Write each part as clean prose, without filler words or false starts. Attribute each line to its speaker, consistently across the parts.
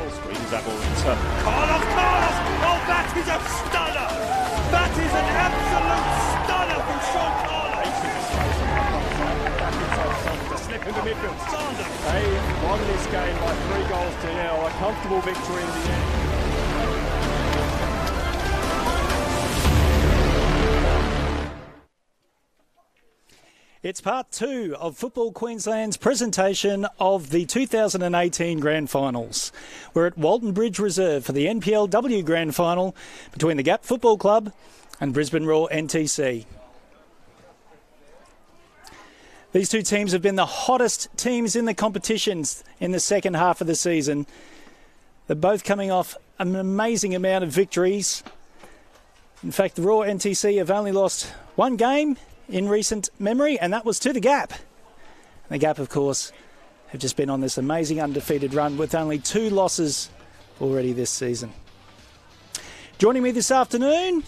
Speaker 1: Squeezes that ball into Carlos! Oh, that is a stunner! That is an absolute stunner from Sean Carlos! Back inside Saunders, a slip into midfield. Saunders! They won this game by 3-0. A comfortable victory in the end.
Speaker 2: It's part 2 of Football Queensland's presentation of the 2018 Grand Finals. We're at Walton Bridge Reserve for the NPLW Grand Final between the Gap Football Club and Brisbane Roar NTC. These two teams have been the hottest teams in the competitions in the second half of the season. They're both coming off an amazing amount of victories. In fact, the Roar NTC have only lost one game in recent memory, and that was to the Gap. The Gap, of course, have just been on this amazing undefeated run with only 2 losses already this season. Joining me this afternoon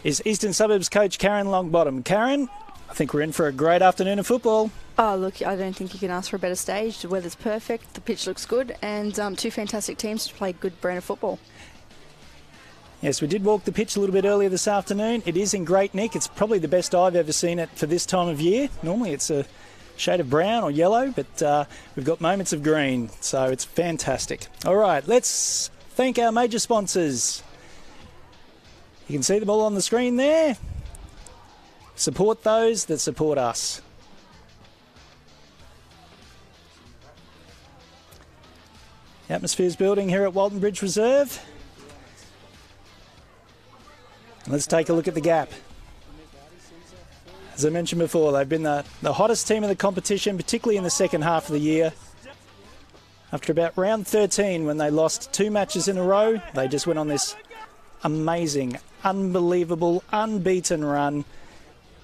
Speaker 2: is Eastern Suburbs coach Karen Longbottom. Karen, I think we're in for a great afternoon of football.
Speaker 3: Oh, look, I don't think you can ask for a better stage. The weather's perfect, the pitch looks good, and 2 fantastic teams to play good brand of football.
Speaker 2: Yes, we did walk the pitch a little bit earlier this afternoon. It is in great nick. It's probably the best I've ever seen it for this time of year. Normally it's a shade of brown or yellow, but we've got moments of green, so it's fantastic. All right, let's thank our major sponsors. You can see them all on the screen there. Support those that support us. The atmosphere's building here at Walton Bridge Reserve. Let's take a look at the Gap. As I mentioned before, they've been the hottest team in the competition, particularly in the second half of the year. After about round 13, when they lost 2 matches in a row, they just went on this amazing, unbelievable, unbeaten run,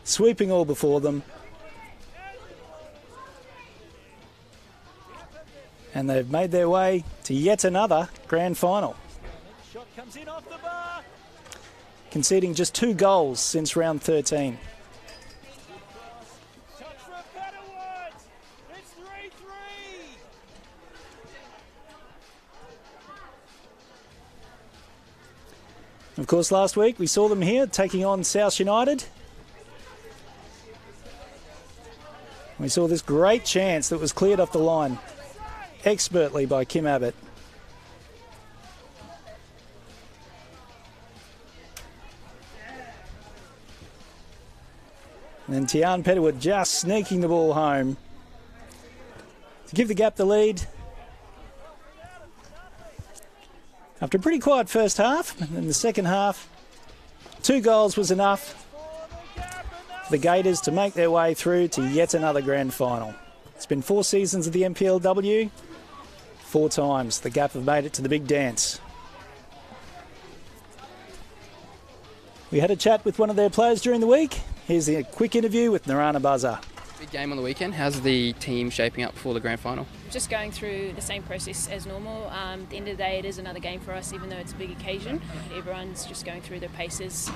Speaker 2: sweeping all before them. And they've made their way to yet another grand final.
Speaker 1: Shot comes in off the bar.
Speaker 2: Conceding just 2 goals since round 13.
Speaker 1: Touch for a better word. It's 3-3.
Speaker 2: Of course, last week we saw them here taking on South United. We saw this great chance that was cleared off the line expertly by Kim Abbott. And then Tian Petterwood just sneaking the ball home to give the Gap the lead. After a pretty quiet first half, and in the second half, 2 goals was enough for the Gators to make their way through to yet another grand final. It's been 4 seasons of the NPLW. 4 times the Gap have made it to the big dance. We had a chat with one of their players during the week. Here's a quick interview with Narana Buzzer.
Speaker 4: Big game on the weekend. How's the team shaping up for the grand final?
Speaker 5: Just going through the same process as normal. At the end of the day, it is another game for us, even though it's a big occasion. Everyone's just going through their paces.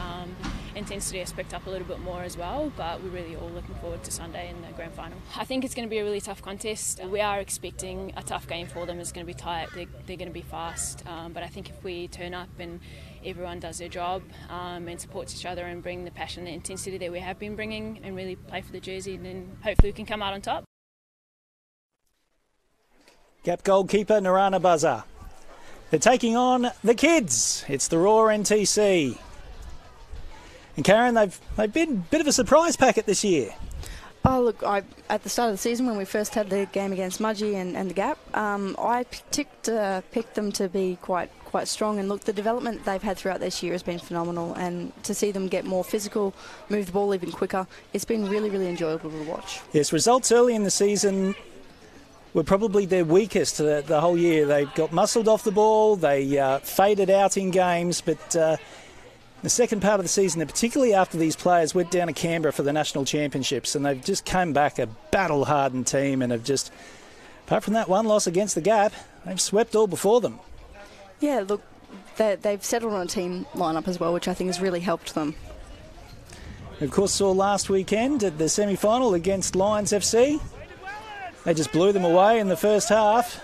Speaker 5: Intensity has picked up a little bit more as well, but we're really all looking forward to Sunday in the grand final. I think it's going to be a really tough contest. We are expecting a tough game for them. It's going to be tight. They're going to be fast. But I think if we turn up and everyone does their job and supports each other and bring the passion and intensity that we have been bringing and really play for the jersey, then hopefully we can come out on top.
Speaker 2: Gap goalkeeper Narana Buzzer. They're taking on the kids. It's the Roar NTC. And Karen, they've been a bit of a surprise packet this year.
Speaker 3: Oh, look, at the start of the season when we first had the game against Mudgee and the Gap, I picked them to be quite strong. And look, the development they've had throughout this year has been phenomenal. And to see them get more physical, move the ball even quicker, it's been really, really enjoyable to watch. Yes,
Speaker 2: results early in the season were probably their weakest the whole year. They got muscled off the ball, they faded out in games, but the second part of the season, and particularly after these players went down to Canberra for the National Championships, and they've just come back a battle-hardened team and have just, apart from that one loss against the Gap, they've swept all before them.
Speaker 3: Yeah, look, they've settled on a team lineup as well, which I think has really helped them.
Speaker 2: Of course, saw last weekend at the semi-final against Lions FC. They just blew them away in the first half.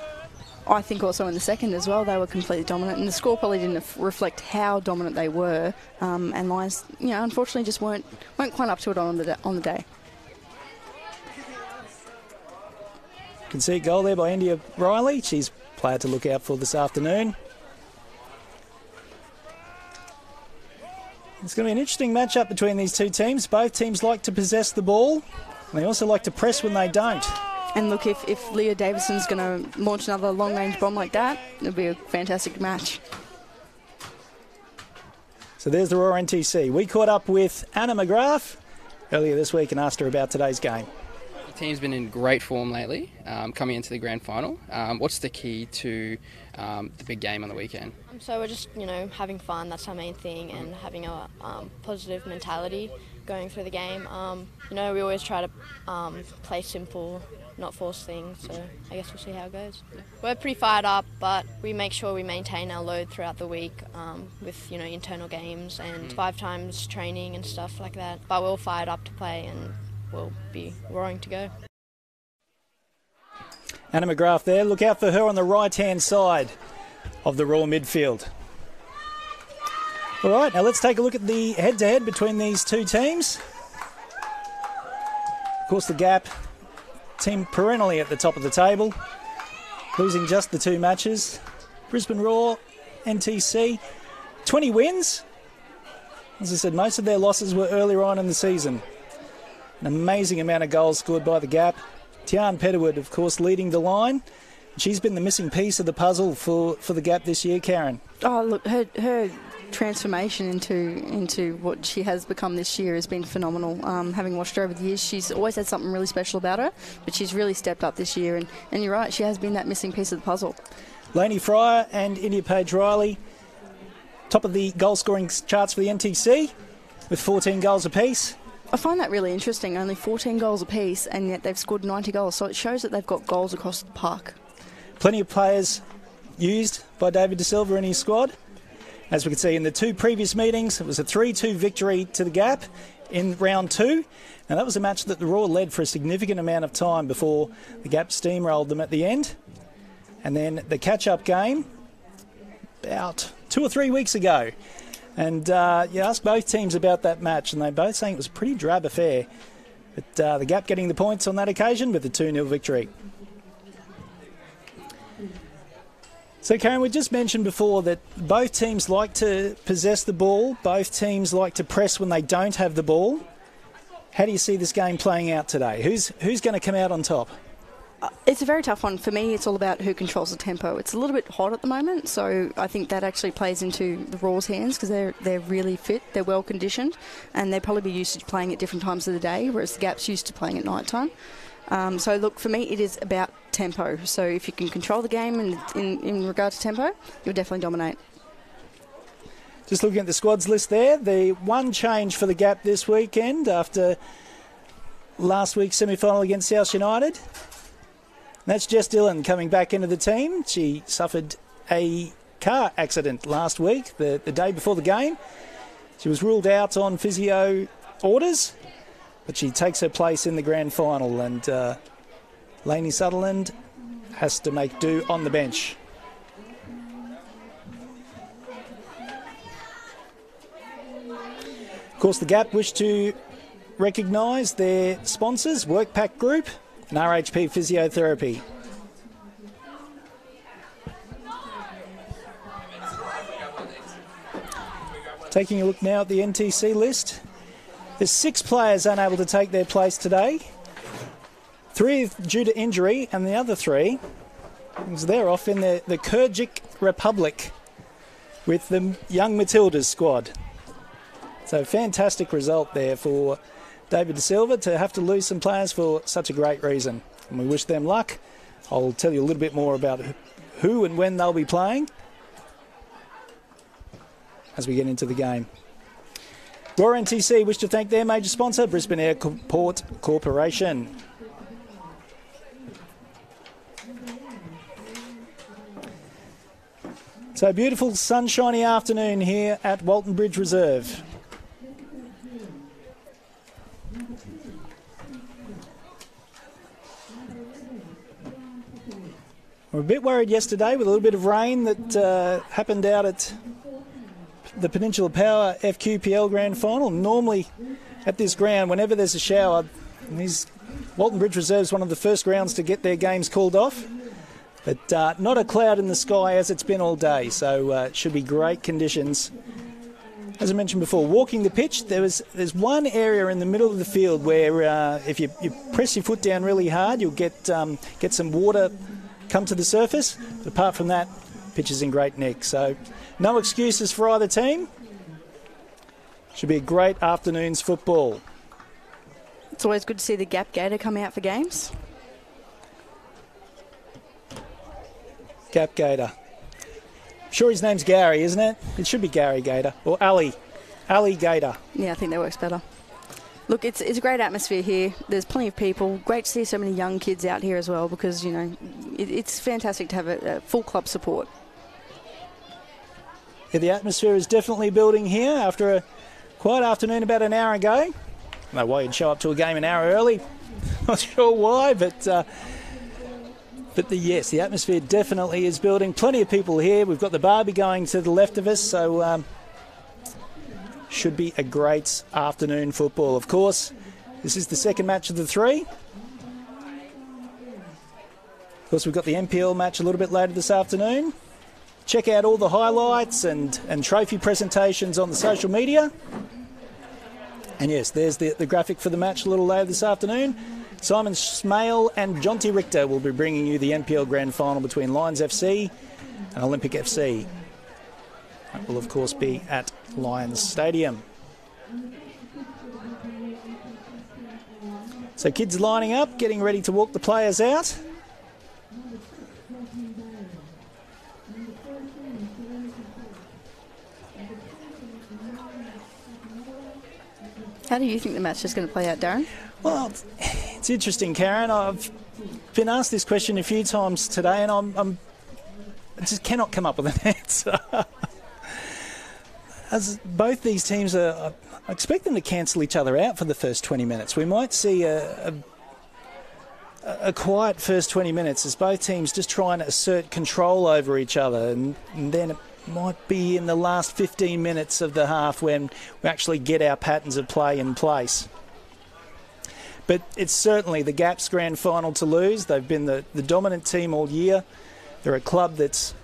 Speaker 3: I think also in the second as well, they were completely dominant, and the score probably didn't reflect how dominant they were. And Lions, unfortunately, just weren't quite up to it on the day.
Speaker 2: You can see a goal there by India Riley. She's a player to look out for this afternoon. It's going to be an interesting matchup between these two teams. Both teams like to possess the ball. And they also like to press when they don't.
Speaker 3: And look, if Leah Davidson's going to launch another long-range bomb like that, it'll be a fantastic match.
Speaker 2: So there's the Roar NTC. We caught up with Anna McGrath earlier this week and asked her about today's game.
Speaker 4: The team's been in great form lately, coming into the grand final. What's the key to the big game on the weekend?
Speaker 6: So we're just, having fun, that's our main thing, and having a positive mentality going through the game. We always try to play simple, not force things, so I guess we'll see how it goes. We're pretty fired up, but we make sure we maintain our load throughout the week with, internal games and 5 times training and stuff like that. But we're all fired up to play and we'll be roaring to go.
Speaker 2: Anna McGrath there. Look out for her on the right-hand side of the Roar midfield. All right, now let's take a look at the head-to-head between these two teams. Of course, the Gap team perennially at the top of the table, losing just the 2 matches. Brisbane Roar, NTC, 20 wins. As I said, most of their losses were earlier on in the season. An amazing amount of goals scored by the Gap. Tian Petterwood, of course, leading the line. She's been the missing piece of the puzzle for the Gap this year, Karen.
Speaker 3: Oh, look, her transformation into what she has become this year has been phenomenal. Having watched her over the years, she's always had something really special about her, but she's really stepped up this year, and you're right, she has been that missing piece of the puzzle.
Speaker 2: Lainey Fryer and India Page Riley, top of the goal-scoring charts for the NTC, with 14 goals apiece.
Speaker 3: I find that really interesting, only 14 goals apiece, and yet they've scored 90 goals, so it shows that they've got goals across the park.
Speaker 2: Plenty of players used by David De Silva and his squad. As we could see in the 2 previous meetings, it was a 3-2 victory to the Gap in round 2. Now that was a match that the Roar led for a significant amount of time before the Gap steamrolled them at the end. And then the catch-up game about 2 or 3 weeks ago. And you ask both teams about that match, and they both saying it was a pretty drab affair. But the Gap getting the points on that occasion with the 2-0 victory. So, Karen, we just mentioned before that both teams like to possess the ball. Both teams like to press when they don't have the ball. How do you see this game playing out today? Who's going to come out on top?
Speaker 3: It's a very tough one. For me, it's all about who controls the tempo. It's a little bit hot at the moment, so I think that actually plays into the Roar's hands because they're really fit, they're well conditioned, and they'll probably be used to playing at different times of the day, whereas the Gap's used to playing at night time. So, look, for me, it is about tempo. So if you can control the game in regard to tempo, you'll definitely dominate.
Speaker 2: Just looking at the squads list there, the one change for the Gap this weekend after last week's semi-final against South United. That's Jess Dillon coming back into the team. She suffered a car accident last week, the day before the game. She was ruled out on physio orders, but she takes her place in the grand final, and Lainey Sutherland has to make do on the bench. Of course, the Gap wish to recognise their sponsors, WorkPack Group and RHP Physiotherapy. Taking a look now at the NTC list. There's 6 players unable to take their place today. 3 due to injury, and the other 3, they're off in the Kyrgyz Republic with the Young Matildas squad. So fantastic result there for David De Silva to have to lose some players for such a great reason. And we wish them luck. I'll tell you a little bit more about who and when they'll be playing as we get into the game. Roar NTC wish to thank their major sponsor, Brisbane Airport Corporation. So beautiful sunshiny afternoon here at Walton Bridge Reserve. We're a bit worried yesterday with a little bit of rain that happened out at the Peninsula Power FQPL Grand Final. Normally at this ground, whenever there's a shower, Walton Bridge Reserve is one of the first grounds to get their games called off. But not a cloud in the sky as it's been all day, so it should be great conditions. As I mentioned before, walking the pitch, there's one area in the middle of the field where if you press your foot down really hard, you'll get some water come to the surface. But apart from that, pitch is in great nick. So no excuses for either team. Should be a great afternoon's football.
Speaker 3: It's always good to see the Gap Gator come out for games.
Speaker 2: Gap Gator. Sure, his name's Gary, isn't it? It should be Gary Gator or Ali Gator.
Speaker 3: Yeah, I think that works better. Look, it's a great atmosphere here. There's plenty of people. Great to see so many young kids out here as well because, you know, it's fantastic to have a full club support.
Speaker 2: Yeah, the atmosphere is definitely building here after a quiet afternoon about an hour ago. I don't know why you'd show up to a game an hour early. Not sure why, but yes, the atmosphere definitely is building. Plenty of people here. We've got the barbie going to the left of us, so should be a great afternoon football. Of course, this is the second match of the three. Of course, we've got the NPL match a little bit later this afternoon. Check out all the highlights and trophy presentations on the social media. And yes, there's the graphic for the match a little later this afternoon. Simon Smale and Jonty Richter will be bringing you the NPL Grand Final between Lions FC and Olympic FC. That will, of course, be at Lions Stadium. So kids lining up, getting ready to walk the players out.
Speaker 3: How do you think the match is going to play out, Darren?
Speaker 2: Well, it's interesting, Karen. I've been asked this question a few times today, and I just cannot come up with an answer. As both these teams I expect them to cancel each other out for the first 20 minutes. We might see a quiet first 20 minutes as both teams just trying to assert control over each other, and then it might be in the last 15 minutes of the half when we actually get our patterns of play in place. But it's certainly the Gap's grand final to lose. They've been the dominant team all year. They're a club that's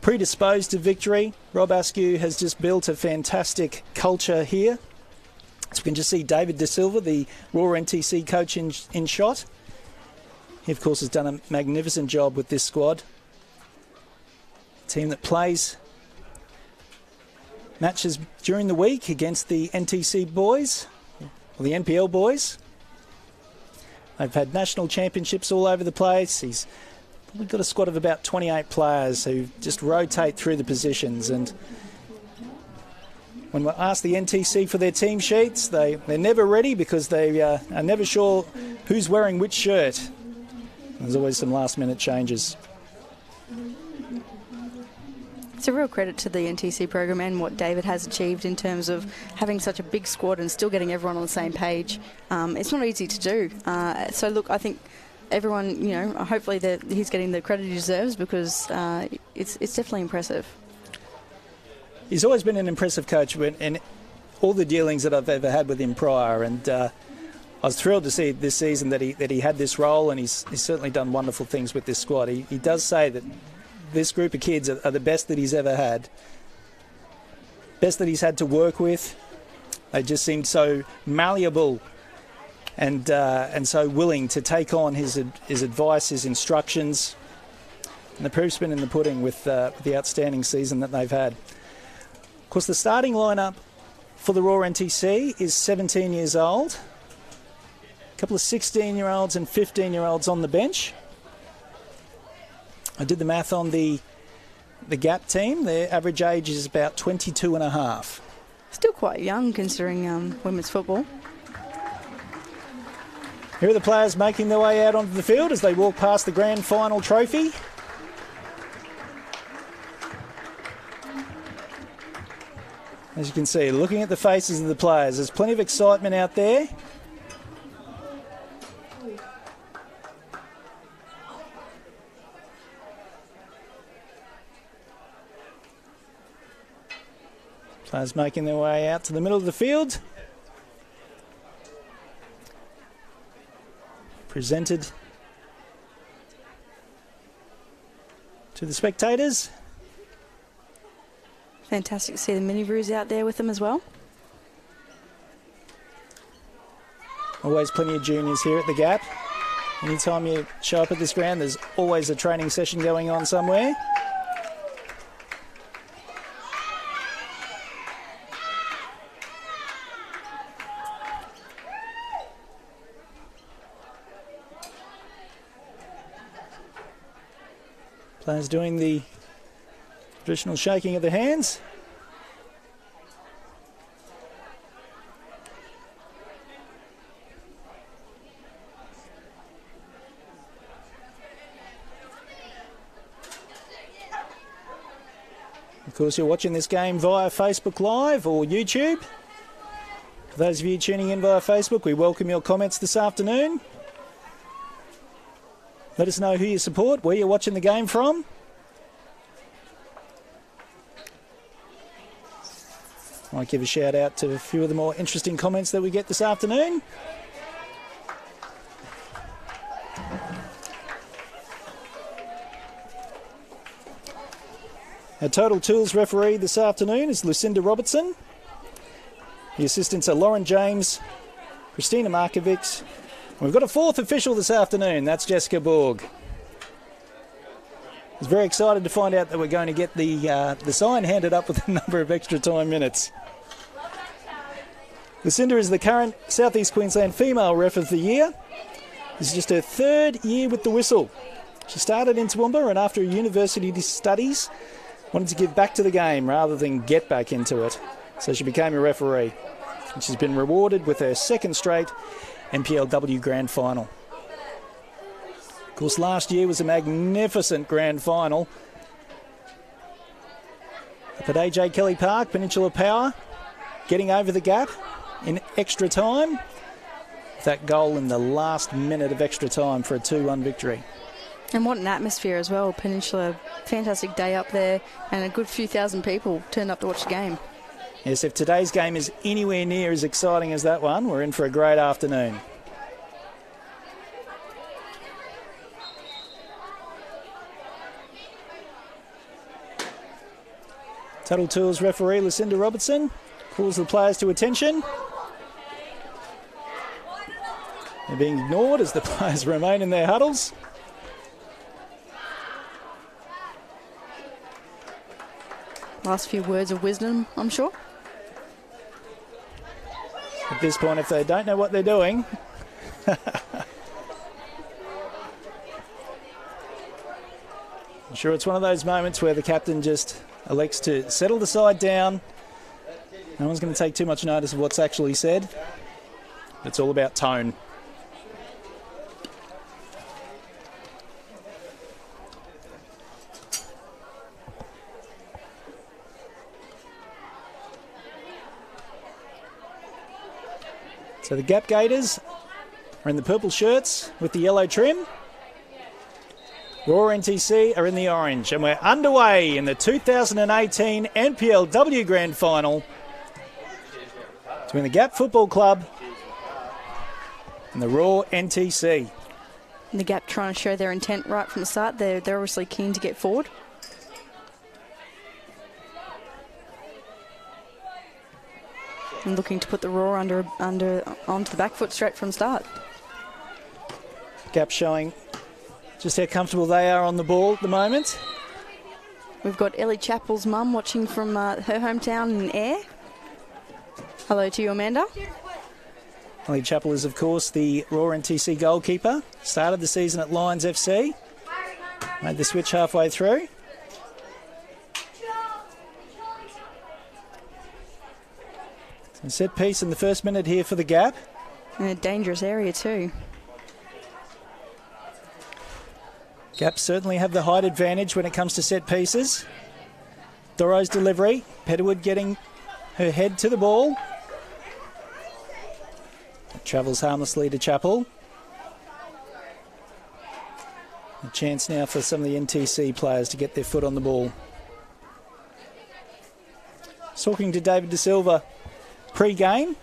Speaker 2: predisposed to victory. Rob Askew has just built a fantastic culture here. So we can just see David De Silva, the Raw NTC coach, in shot. He, of course, has done a magnificent job with this squad. A team that plays matches during the week against the NTC boys, or the NPL boys. They've had national championships all over the place. He's probably got a squad of about 28 players who just rotate through the positions. And when we ask the NTC for their team sheets, they're never ready because they are never sure who's wearing which shirt. There's always some last-minute changes.
Speaker 3: It's a real credit to the NTC program and what David has achieved in terms of having such a big squad and still getting everyone on the same page. It's not easy to do. So look, I think everyone, you know, hopefully that he's getting the credit he deserves because it's definitely impressive.
Speaker 2: He's always been an impressive coach in all the dealings that I've ever had with him prior, and I was thrilled to see this season that he had this role, and he's certainly done wonderful things with this squad. He does say that this group of kids are the best that he's ever had, best that he's had to work with. They just seemed so malleable and so willing to take on his advice, his instructions. And the proof's been in the pudding with the outstanding season that they've had. Of course, the starting lineup for the Raw NTC is 17 years old. A couple of 16-year-olds and 15-year-olds on the bench. I did the math on the Gap team. Their average age is about 22 and a half.
Speaker 3: Still quite young considering women's football.
Speaker 2: Here are the players making their way out onto the field as they walk past the grand final trophy. As you can see, looking at the faces of the players, there's plenty of excitement out there. Players making their way out to the middle of the field. Presented to the spectators.
Speaker 3: Fantastic to see the mini brews out there with them as well.
Speaker 2: Always plenty of juniors here at the Gap. Anytime you show up at this ground, there's always a training session going on somewhere. Players doing the traditional shaking of the hands. Of course, you're watching this game via Facebook Live or YouTube. For those of you tuning in via Facebook, we welcome your comments this afternoon. Let us know who you support, where you're watching the game from. Might give a shout out to a few of the more interesting comments that we get this afternoon. Our Total Tools referee this afternoon is Lucinda Robertson. The assistants are Lauren James, Christina Markovic. We've got a fourth official this afternoon, that's Jessica Borg. I was very excited to find out that we're going to get the sign handed up with a number of extra time minutes. Lucinda is the current South East Queensland Female Ref of the Year. This is just her third year with the whistle. She started in Toowoomba and after her university studies wanted to give back to the game rather than get back into it. So she became a referee. And she's been rewarded with her second straight NPLW Grand Final. Of course, last year was a magnificent Grand Final up at AJ Kelly Park, Peninsula Power, getting over the Gap in extra time. That goal in the last minute of extra time for a 2-1 victory.
Speaker 3: And what an atmosphere as well. Peninsula, fantastic day up there, and a good few thousand people turned up to watch the game.
Speaker 2: Yes, if today's game is anywhere near as exciting as that one, we're in for a great afternoon. Total Tools referee Lucinda Robertson calls the players to attention. They're being ignored as the players remain in their huddles.
Speaker 3: Last few words of wisdom, I'm sure.
Speaker 2: At this point, if they don't know what they're doing, I'm sure it's one of those moments where the captain just elects to settle the side down. No one's going to take too much notice of what's actually said. It's all about tone. So the Gap Gators are in the purple shirts with the yellow trim. Raw NTC are in the orange, and we're underway in the 2018 NPLW Grand Final between the Gap Football Club and the Raw NTC.
Speaker 3: And the Gap trying to show their intent right from the start. They're obviously keen to get forward. And looking to put the Raw onto the back foot straight from start.
Speaker 2: Gap showing just how comfortable they are on the ball at the moment.
Speaker 3: We've got Ellie Chappell's mum watching from her hometown in Ayr. Hello to you, Amanda.
Speaker 2: Ellie Chappell is, of course, the Raw NTC goalkeeper. Started the season at Lions FC. Made the switch halfway through. So set piece in the first minute here for the Gap.
Speaker 3: In a dangerous area too.
Speaker 2: Gap certainly have the height advantage when it comes to set pieces. Doro's delivery. Petterwood getting her head to the ball. It travels harmlessly to Chappell. A chance now for some of the NTC players to get their foot on the ball. talking to David De Silva pre-game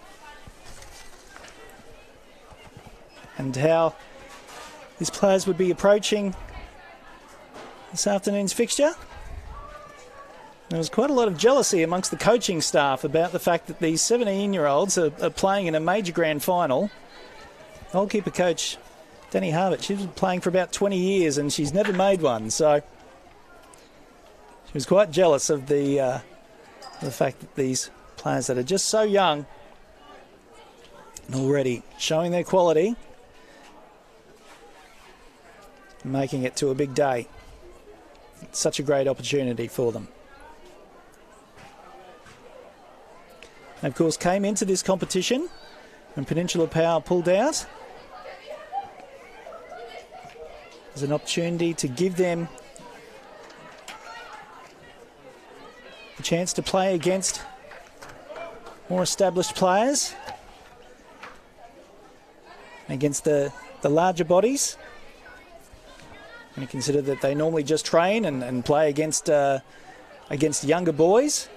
Speaker 2: and how his players would be approaching this afternoon's fixture. There was quite a lot of jealousy amongst the coaching staff about the fact that these 17-year-olds are playing in a major grand final. Goalkeeper coach Danny Harvett, she's been playing for about 20 years and she's never made one, so she was quite jealous of the fact that these players that are just so young and already showing their quality, making it to a big day. It's such a great opportunity for them. And of course, came into this competition when Peninsula Power pulled out. There's an opportunity to give them a chance to play against more established players, against the larger bodies. And you consider that they normally just train and play against younger boys.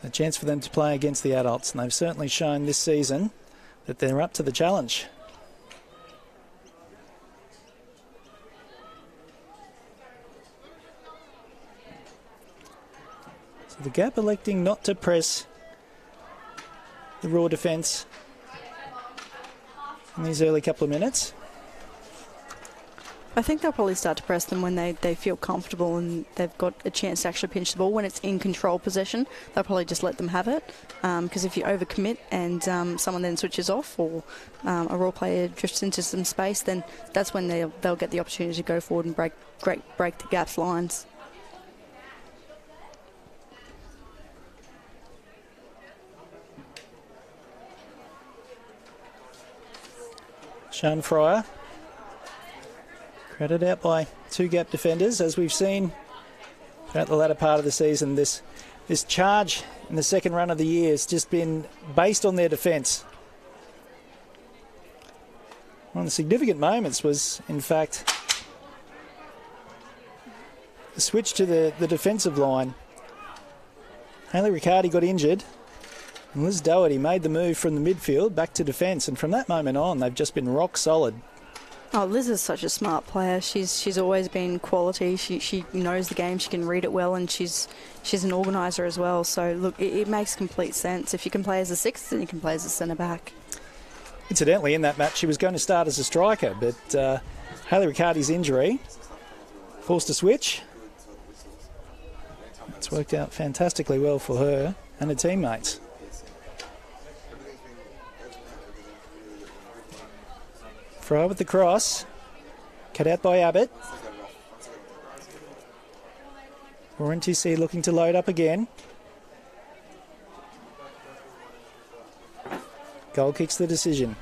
Speaker 2: A chance for them to play against the adults, and they've certainly shown this season that they're up to the challenge. So the Gap electing not to press the Raw defence in these early couple of minutes.
Speaker 3: I think they'll probably start to press them when they feel comfortable and they've got a chance to actually pinch the ball. When it's in control possession, they'll probably just let them have it. Because if you overcommit and someone then switches off or a Raw player drifts into some space, then that's when they'll get the opportunity to go forward and break the Gap's lines.
Speaker 2: Sean Fryer, crowded out by two Gap defenders, as we've seen throughout the latter part of the season. This charge in the second run of the year has just been based on their defence. One of the significant moments was, in fact, the switch to the defensive line. Hayley Riccardi got injured, and Liz Doherty made the move from the midfield back to defence, and from that moment on, they've just been rock solid.
Speaker 3: Oh, Liz is such a smart player. She's always been quality. She knows the game. She can read it well, and she's an organiser as well. So look, it makes complete sense. If you can play as a sixth, then you can play as a centre back.
Speaker 2: Incidentally, in that match, she was going to start as a striker, but Hayley Riccardi's injury forced a switch. It's worked out fantastically well for her and her teammates. Fry with the cross, cut out by Abbott. Or NTC looking to load up again. Goal kicks the decision.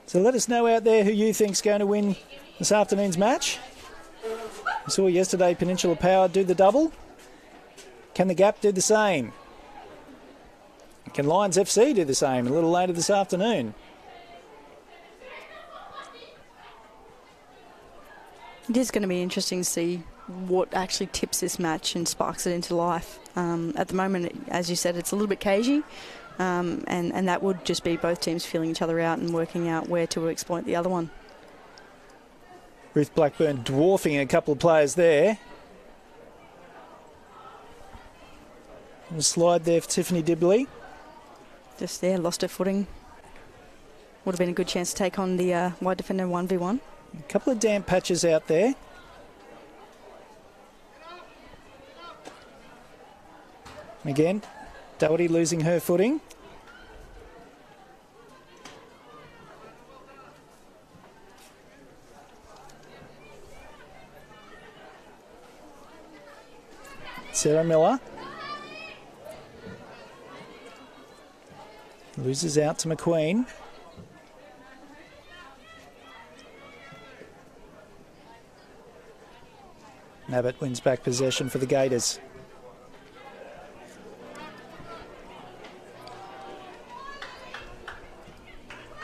Speaker 2: So let us know out there who you think's going to win this afternoon's match. We saw yesterday Peninsula Power do the double. Can the Gap do the same? Can Lions FC do the same a little later this afternoon?
Speaker 3: It is going to be interesting to see what actually tips this match and sparks it into life. At the moment, as you said, it's a little bit cagey, and that would just be both teams feeling each other out and working out where to exploit the other one.
Speaker 2: Ruth Blackburn dwarfing a couple of players there. A slide there for Tiffany Dibley.
Speaker 3: Just there, lost her footing. Would have been a good chance to take on the wide defender 1v1.
Speaker 2: A couple of damp patches out there. Again, Doherty losing her footing. Sarah Miller. Loses out to McQueen. Abbott wins back possession for the Gators.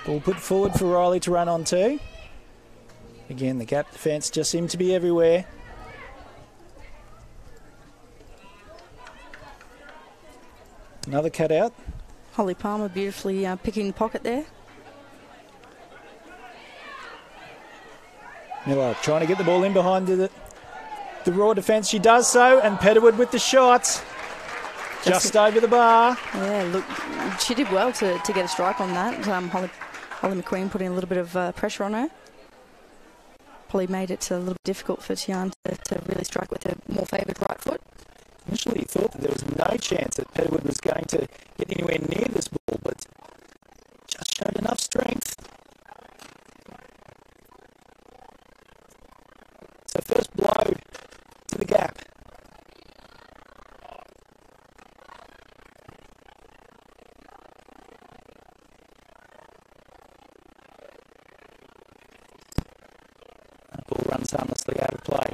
Speaker 2: Ball put forward for Riley to run on to. Again, the gap defence just seemed to be everywhere. Another cutout.
Speaker 3: Holly Palmer beautifully picking the pocket there.
Speaker 2: Miller trying to get the ball in behind the Raw defence. She does so, and Petterwood with the shots. Just over the bar.
Speaker 3: Yeah, look, she did well to get a strike on that. Holly McQueen putting a little bit of pressure on her. Probably made it a little bit difficult for Tian to really strike with her more favoured right foot.
Speaker 2: Initially thought that there was no chance that Petterwood was going to get anywhere near this ball, but just showed enough strength. So first blow to the gap. Ball runs harmlessly out of play.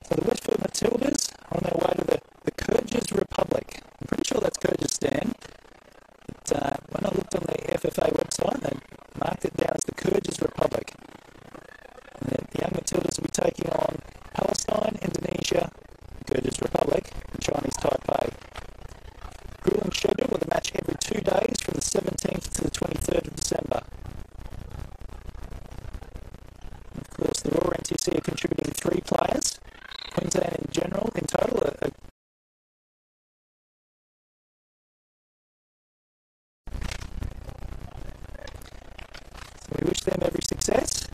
Speaker 2: So the Westfield Matildas are on their way to the Kyrgyz Republic. I'm pretty sure that's Kyrgyzstan. But when I looked on the FFA website, they marked it down as the Kyrgyz Republic. And the young Matildas will be taking on Palestine, Indonesia, the Kyrgyz Republic, and Chinese Taipei. Grueling schedule with a match every 2 days from the 17th to the 23rd of December. And of course, the Raw NTC are contributing 3 players. Queensland in general, in total, so we wish them every success.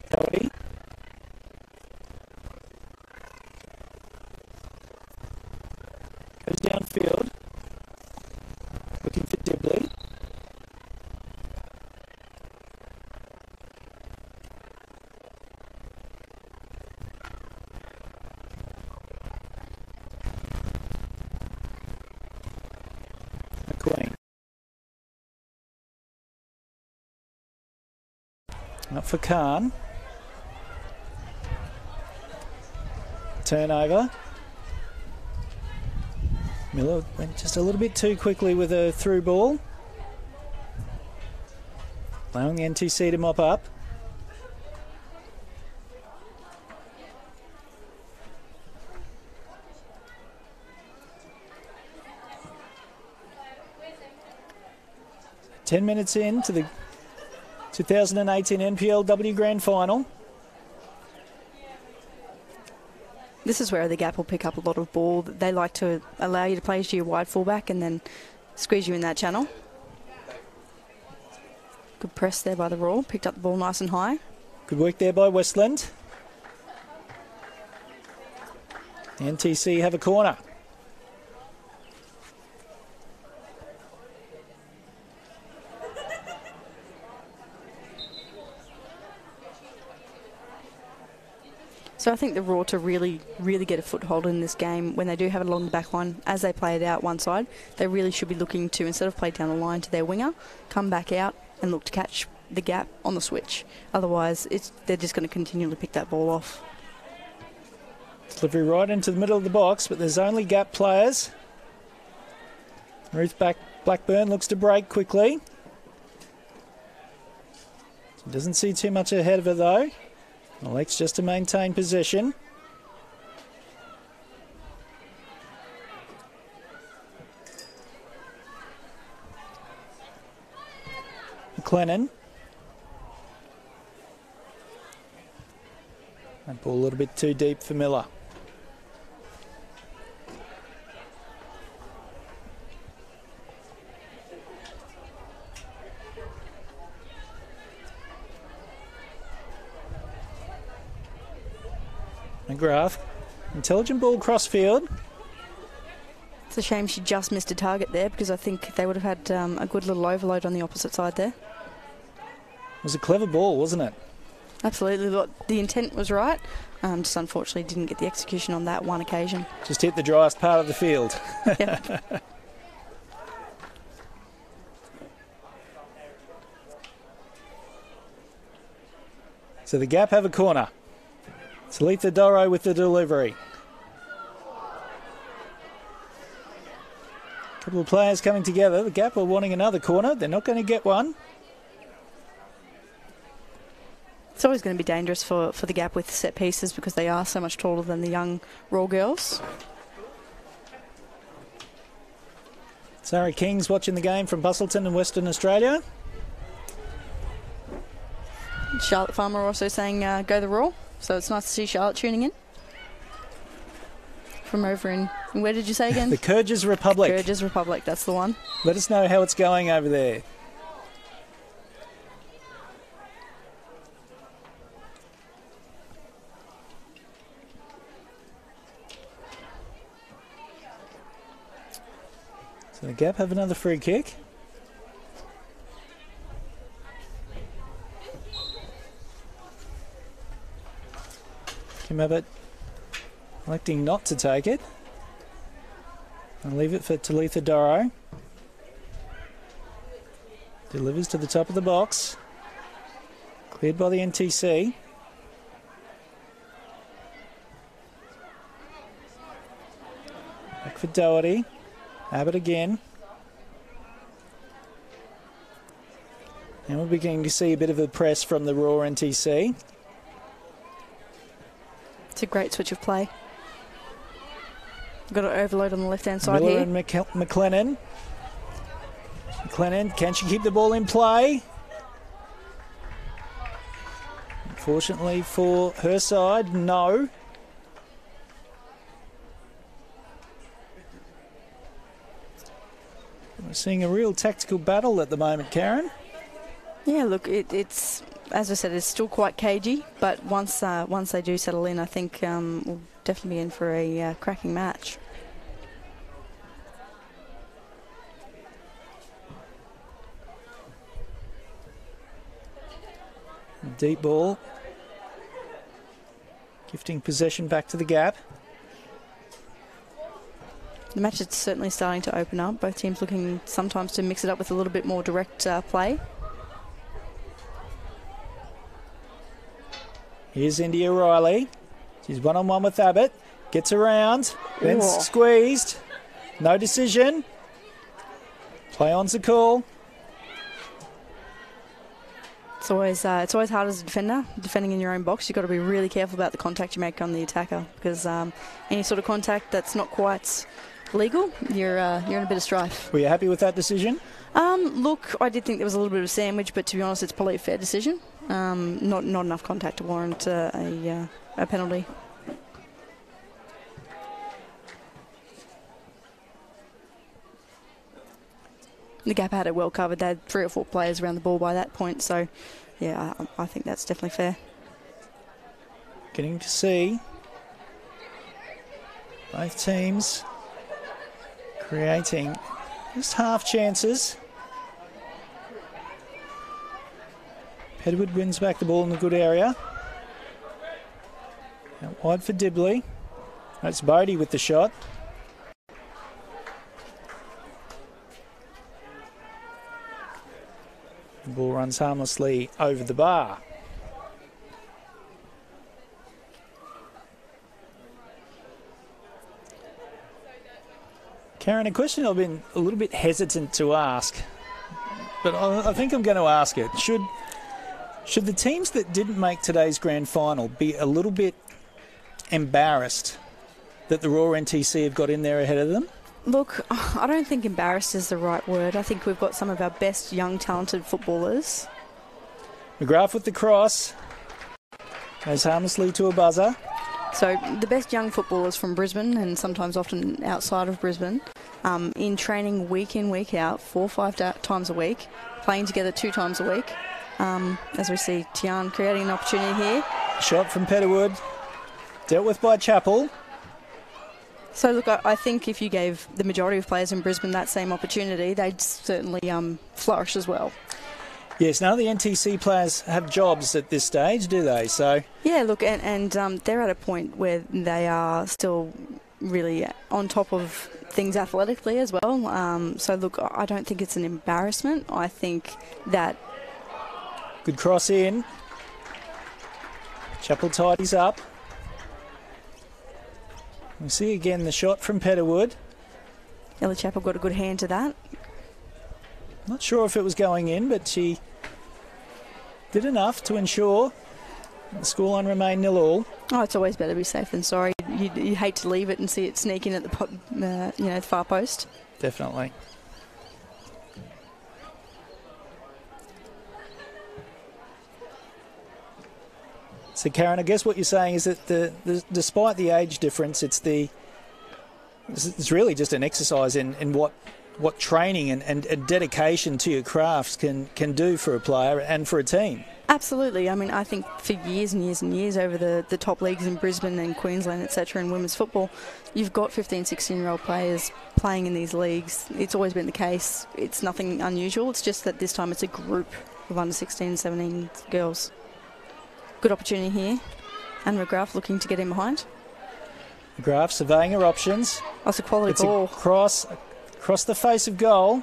Speaker 2: Doherty. Goes downfield. Looking for Dibley. McQueen. Up for Khan. Turnover. Miller went just a little bit too quickly with a through ball. Allowing the NTC to mop up. So 10 minutes into the 2018 NPLW Grand Final.
Speaker 3: This is where the Gap will pick up a lot of ball. They like to allow you to play to your wide fullback and then squeeze you in that channel. Good press there by the Raw. Picked up the ball nice and high.
Speaker 2: Good work there by Westland. The NTC have a corner.
Speaker 3: So I think the Raw to really get a foothold in this game, when they do have it along the back line, as they play it out one side, they really should be looking to, instead of play down the line to their winger, come back out and look to catch the gap on the switch. Otherwise, they're just going to continually pick that ball off.
Speaker 2: Delivery right into the middle of the box, but there's only gap players. Ruth Blackburn looks to break quickly. She doesn't see too much ahead of her though. Elects just to maintain possession. McLennan. That ball a little bit too deep for Miller. McGrath. Intelligent ball crossfield.
Speaker 3: It's a shame she just missed a target there, because I think they would have had a good little overload on the opposite side there.
Speaker 2: It was a clever ball, wasn't it?
Speaker 3: Absolutely. Look, the intent was right. Just unfortunately didn't get the execution on that one occasion.
Speaker 2: Just hit the driest part of the field.
Speaker 3: Yep.
Speaker 2: So the Gap have a corner. Talitha Doro with the delivery. A couple of players coming together. The Gap are wanting another corner. They're not going to get one.
Speaker 3: It's always going to be dangerous for the Gap with set pieces because they are so much taller than the young Raw girls.
Speaker 2: Sarah King's watching the game from Bustleton in Western Australia.
Speaker 3: Charlotte Farmer also saying go the Raw. So it's nice to see Charlotte tuning in. From over in, where did you say again?
Speaker 2: The Kyrgyz Republic.
Speaker 3: Kyrgyz Republic, that's the one.
Speaker 2: Let us know how it's going over there. So the Gap have another free kick. Kim Abbott electing not to take it. I'll leave it for Talitha Doro. Delivers to the top of the box. Cleared by the NTC. Back for Doherty. Abbott again. And we're beginning to see a bit of a press from the Raw NTC.
Speaker 3: It's a great switch of play. Got an overload on the left-hand side
Speaker 2: Miller
Speaker 3: here.
Speaker 2: and McLennan. McLennan, can she keep the ball in play? Unfortunately for her side, no. We're seeing a real tactical battle at the moment, Karen.
Speaker 3: Yeah, look, it's as I said, it's still quite cagey, but once they do settle in, I think we'll definitely be in for a cracking match.
Speaker 2: Deep ball. Gifting possession back to the Gap.
Speaker 3: The match is certainly starting to open up. Both teams looking sometimes to mix it up with a little bit more direct play.
Speaker 2: Here's India Riley. She's one-on-one with Abbott. Gets around. Then
Speaker 3: Whoa.
Speaker 2: squeezed. No decision. Play on's a call.
Speaker 3: It's always hard as a defender, defending in your own box. You've got to be really careful about the contact you make on the attacker because any sort of contact that's not quite legal, you're in a bit of strife.
Speaker 2: Were you happy with that decision?
Speaker 3: Look, I did think there was a little bit of a sandwich, but to be honest, it's probably a fair decision. Not enough contact to warrant a penalty. The Gap had it well covered. They had 3 or 4 players around the ball by that point, so yeah, I think that's definitely fair.
Speaker 2: Getting to see both teams creating just half chances. Pedwood wins back the ball in the good area. Out wide for Dibley. That's Bodie with the shot. The ball runs harmlessly over the bar. Karen, a question I've been a little bit hesitant to ask, but I think I'm going to ask it. Should the teams that didn't make today's grand final be a little bit embarrassed that the Raw NTC have got in there ahead of them?
Speaker 3: Look, I don't think embarrassed is the right word. I think we've got some of our best young, talented footballers.
Speaker 2: McGrath with the cross. Goes harmlessly to a buzzer.
Speaker 3: So the best young footballers from Brisbane and sometimes often outside of Brisbane in training week in, week out, 4 or 5 times a week, playing together 2 times a week. As we see Tian creating an opportunity here.
Speaker 2: Shot from Petterwood. Dealt with by Chappell.
Speaker 3: So, look, I think if you gave the majority of players in Brisbane that same opportunity, they'd certainly flourish as well.
Speaker 2: Yes, none of the NTC players have jobs at this stage, do they? So
Speaker 3: yeah, look, and they're at a point where they are still really on top of things athletically as well. So, look, I don't think it's an embarrassment. I think that...
Speaker 2: Good cross in. Chappell tidies up. We see again the shot from Petterwood.
Speaker 3: Ellie Chappell got a good hand to that.
Speaker 2: Not sure if it was going in, but she did enough to ensure the scoreline remained 0-0.
Speaker 3: Oh, it's always better to be safe than sorry. You hate to leave it and see it sneak in at the far post.
Speaker 2: Definitely. So, Karen, I guess what you're saying is that despite the age difference, it's really just an exercise in what training and dedication to your crafts can do for a player and for a team.
Speaker 3: Absolutely. I mean, I think for years and years and years over the top leagues in Brisbane and Queensland, etc., in women's football, you've got 15, 16-year-old players playing in these leagues. It's always been the case. It's nothing unusual. It's just that this time it's a group of under 16, 17 girls. Good opportunity here. And McGrath looking to get in behind.
Speaker 2: McGrath surveying her options.
Speaker 3: That's a quality ball.
Speaker 2: Across the face of goal.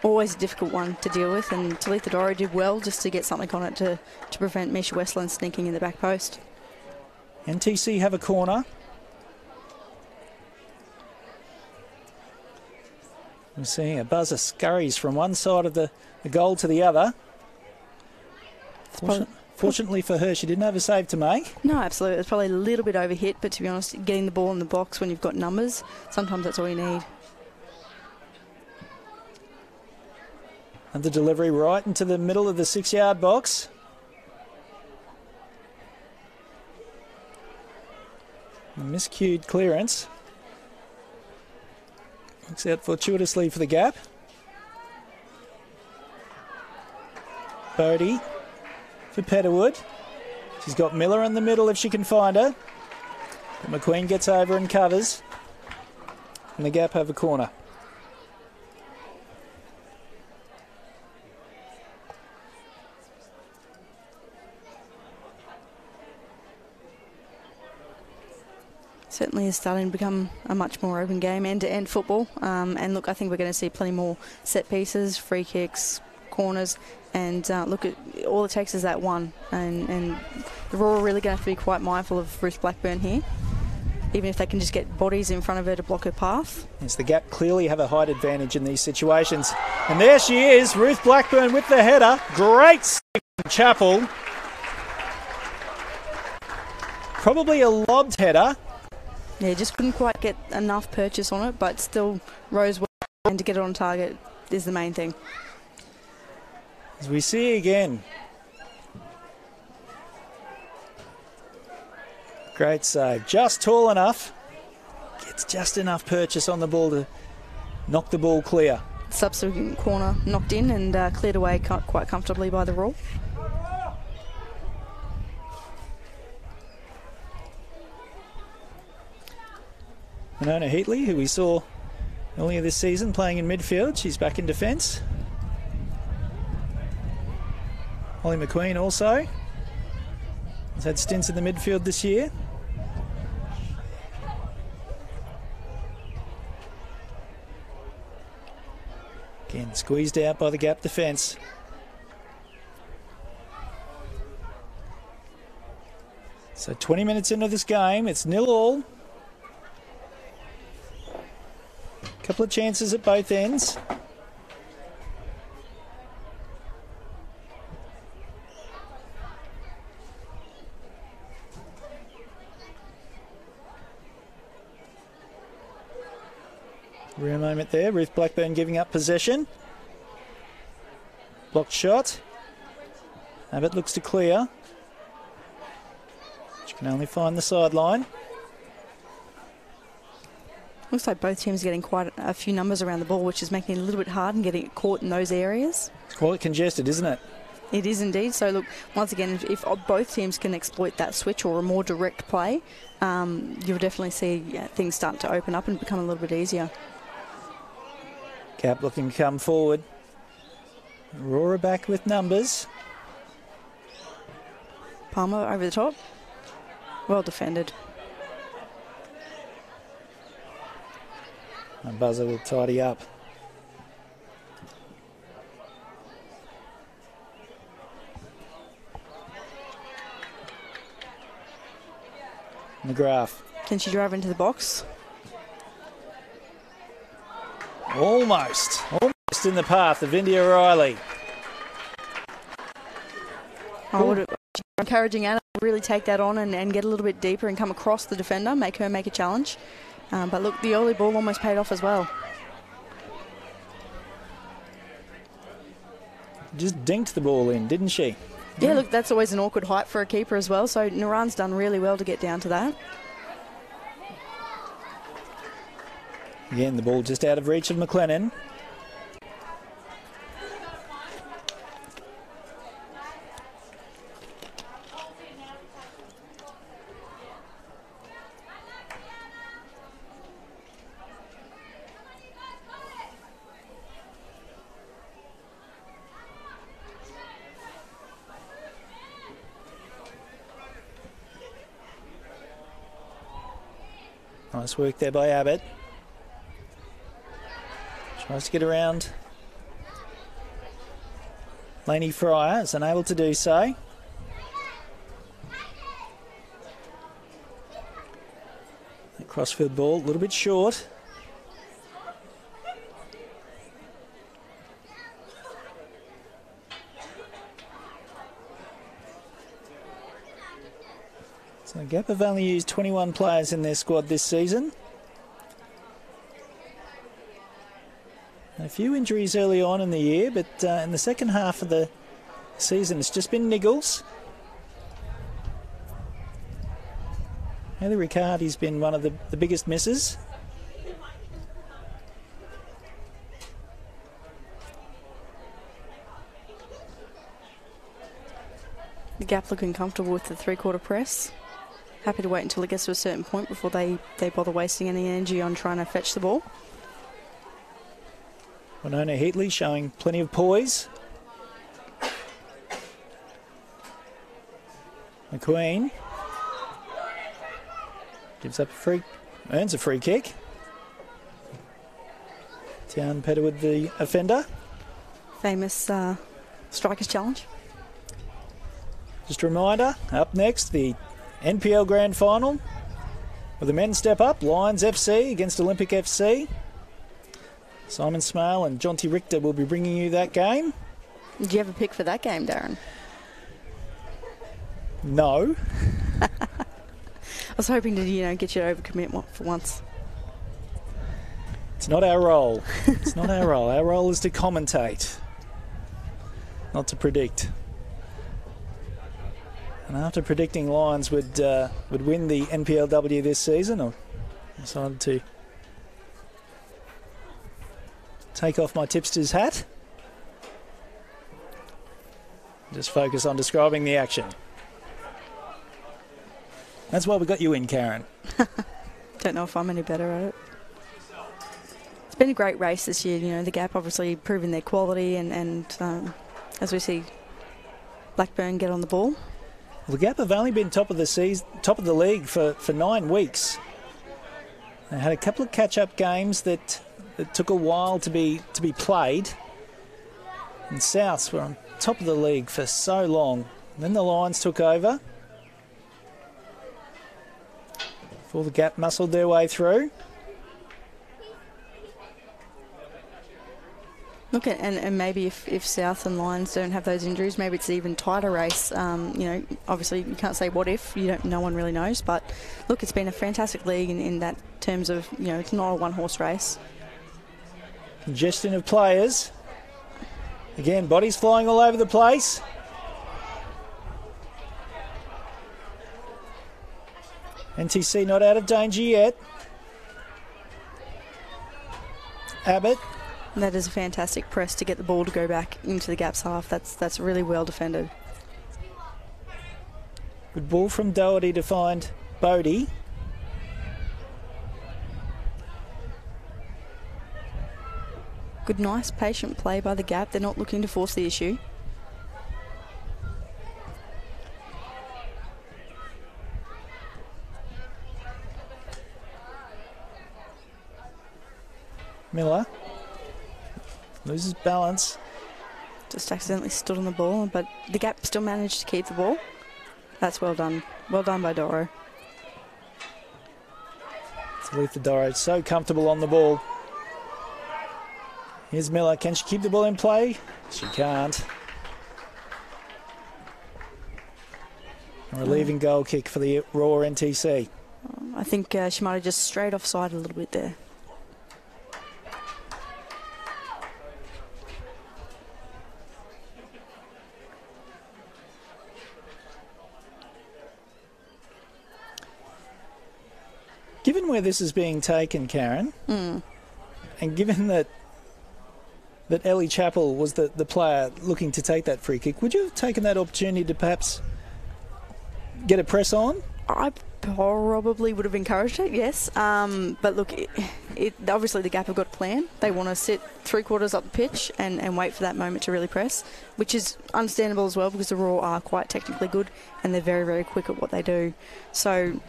Speaker 3: Always a difficult one to deal with, and Talitha Doro did well just to get something on it to prevent Misha Westland sneaking in the back post.
Speaker 2: NTC have a corner. We're seeing a buzzer scurries from one side of the goal to the other. Fortunately for her, she didn't have a save to make.
Speaker 3: No, absolutely. It's probably a little bit overhit, but to be honest, getting the ball in the box when you've got numbers, sometimes that's all you need.
Speaker 2: And the delivery right into the middle of the 6-yard box. A miscued clearance. Looks out fortuitously for the gap. Bodie for Petterwood. She's got Miller in the middle if she can find her. But McQueen gets over and covers. And the gap over corner.
Speaker 3: Certainly is starting to become a much more open game, end-to-end football. And look, I think we're going to see plenty more set pieces, free kicks, corners, and look, at all it takes is that one. And the Roar are really going to have to be quite mindful of Ruth Blackburn here, even if they can just get bodies in front of her to block her path.
Speaker 2: Yes, the Gap clearly have a height advantage in these situations. And there she is, Ruth Blackburn with the header. Great save from Chappell. Probably a lobbed header.
Speaker 3: Yeah, just couldn't quite get enough purchase on it, but still rose well, and to get it on target is the main thing.
Speaker 2: As we see again. Great save. Just tall enough. Gets just enough purchase on the ball to knock the ball clear.
Speaker 3: Subsequent corner knocked in and cleared away quite comfortably by the Roar.
Speaker 2: Winona Heatley, who we saw earlier this season playing in midfield, she's back in defence. Holly McQueen also has had stints in the midfield this year. Again, squeezed out by the Gap defence. So 20 minutes into this game, it's 0-0. Couple of chances at both ends. Real moment there. Ruth Blackburn giving up possession. Blocked shot. Abbott looks to clear. She can only find the sideline.
Speaker 3: Looks like both teams are getting quite a few numbers around the ball, which is making it a little bit hard and getting it caught in those areas.
Speaker 2: It's quite congested, isn't it?
Speaker 3: It is indeed. So look, once again, if both teams can exploit that switch or a more direct play, you'll definitely see things start to open up and become a little bit easier.
Speaker 2: Cap looking to come forward. Aurora back with numbers.
Speaker 3: Palmer over the top. Well defended.
Speaker 2: And Buzzer will tidy up. McGrath.
Speaker 3: Can she drive into the box?
Speaker 2: Almost in the path of India Riley.
Speaker 3: I would encouraging Anna to really take that on and get a little bit deeper and come across the defender, make her make a challenge. But look, the early ball almost paid off as well.
Speaker 2: Just dinked the ball in, didn't she?
Speaker 3: Yeah, look, that's always an awkward height for a keeper as well, so Naran's done really well to get down to that.
Speaker 2: Again, the ball just out of reach of McLennan. Nice work there by Abbott. Tries to get around Lainey Fryer, is unable to do so. The crossfield ball, a little bit short. So Gap have only used 21 players in their squad this season. A few injuries early on in the year, but in the second half of the season it's just been niggles. Haley Riccardi's been one of the biggest misses.
Speaker 3: The Gap looking comfortable with the three-quarter press. Happy to wait until it gets to a certain point before they bother wasting any energy on trying to fetch the ball.
Speaker 2: Winona Heatley showing plenty of poise. McQueen gives up earns a free kick. Town Petterwood the offender.
Speaker 3: Famous strikers challenge.
Speaker 2: Just a reminder, up next the NPL Grand Final with the men step up, Lions FC against Olympic FC. Simon Smale and Jonty Richter will be bringing you that game.
Speaker 3: Did you have a pick for that game, Darren?
Speaker 2: No.
Speaker 3: I was hoping to, get you to overcommit for once.
Speaker 2: It's not our role. It's not our role. Our role is to commentate, not to predict. And after predicting Lions would win the NPLW this season, I decided to take off my tipster's hat. Just focus on describing the action. That's why we got you in, Karen.
Speaker 3: Don't know if I'm any better at it. It's been a great race this year. The Gap obviously proving their quality and as we see Blackburn get on the ball.
Speaker 2: Well, the Gap have only been top of the league for 9 weeks. They had a couple of catch-up games that took a while to be played. And Souths were on top of the league for so long. And then the Lions took over. Before the Gap muscled their way through.
Speaker 3: Look, and maybe if South and Lions don't have those injuries, maybe it's an even tighter race. Obviously you can't say what if, no one really knows. But look, it's been a fantastic league in that terms of, it's not a one-horse race.
Speaker 2: Congestion of players. Again, bodies flying all over the place. NTC not out of danger yet. Abbott.
Speaker 3: That is a fantastic press to get the ball to go back into the Gap's half. That's really well defended.
Speaker 2: Good ball from Doherty to find Bodie.
Speaker 3: Good, nice, patient play by the Gap. They're not looking to force the issue.
Speaker 2: Miller loses balance.
Speaker 3: Just accidentally stood on the ball, but the Gap still managed to keep the ball. That's well done. Well done by Doro.
Speaker 2: Talitha Doro so comfortable on the ball. Here's Miller. Can she keep the ball in play? She can't. A relieving goal kick for the Raw NTC.
Speaker 3: I think she might have just strayed offside a little bit there.
Speaker 2: Given where this is being taken, Karen, and given that Ellie Chappell was the player looking to take that free kick, would you have taken that opportunity to perhaps get a press on?
Speaker 3: I probably would have encouraged it, yes. But look, obviously the Gap have got a plan. They want to sit 3/4 up the pitch and wait for that moment to really press, which is understandable as well because the Raw are quite technically good and they're very, very quick at what they do. So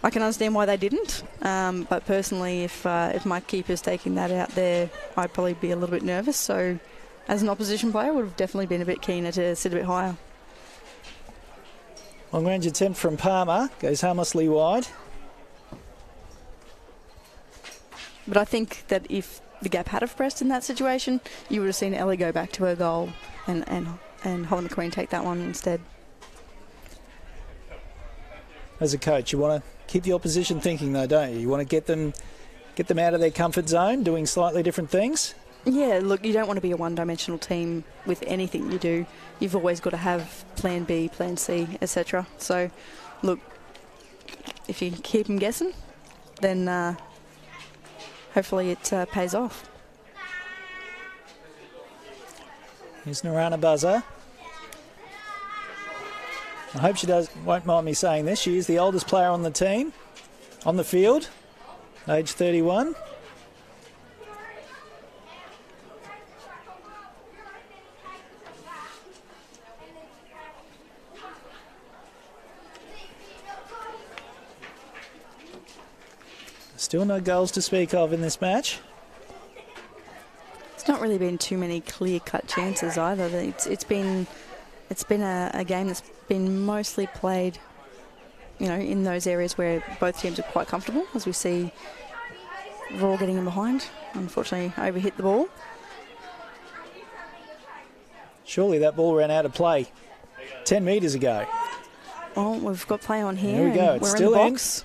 Speaker 3: I can understand why they didn't. But personally, if my keeper's taking that out there, I'd probably be a little bit nervous. So as an opposition player, I would have definitely been a bit keener to sit a bit higher.
Speaker 2: Long range attempt from Palmer, goes harmlessly wide.
Speaker 3: But I think that if the Gap had have pressed in that situation, you would have seen Ellie go back to her goal and Holly McQueen take that one instead.
Speaker 2: As a coach, you want to keep the opposition thinking though, don't you? You want to get them out of their comfort zone, doing slightly different things.
Speaker 3: Yeah, look, you don't want to be a one-dimensional team with anything you do. You've always got to have plan B, plan C, etc. So, look, if you keep them guessing, then hopefully it pays off.
Speaker 2: Here's Narana Buzzer. I hope she won't mind me saying this. She is the oldest player on the team, on the field, age 31. Still no goals to speak of in this match.
Speaker 3: It's not really been too many clear-cut chances either. It's been a game that's been mostly played, you know, in those areas where both teams are quite comfortable, as we see Raw getting in behind. Unfortunately, overhit the ball.
Speaker 2: Surely that ball ran out of play 10 metres ago.
Speaker 3: Oh, we've got play on here.
Speaker 2: Here we go. It's
Speaker 3: we're
Speaker 2: still
Speaker 3: in the box.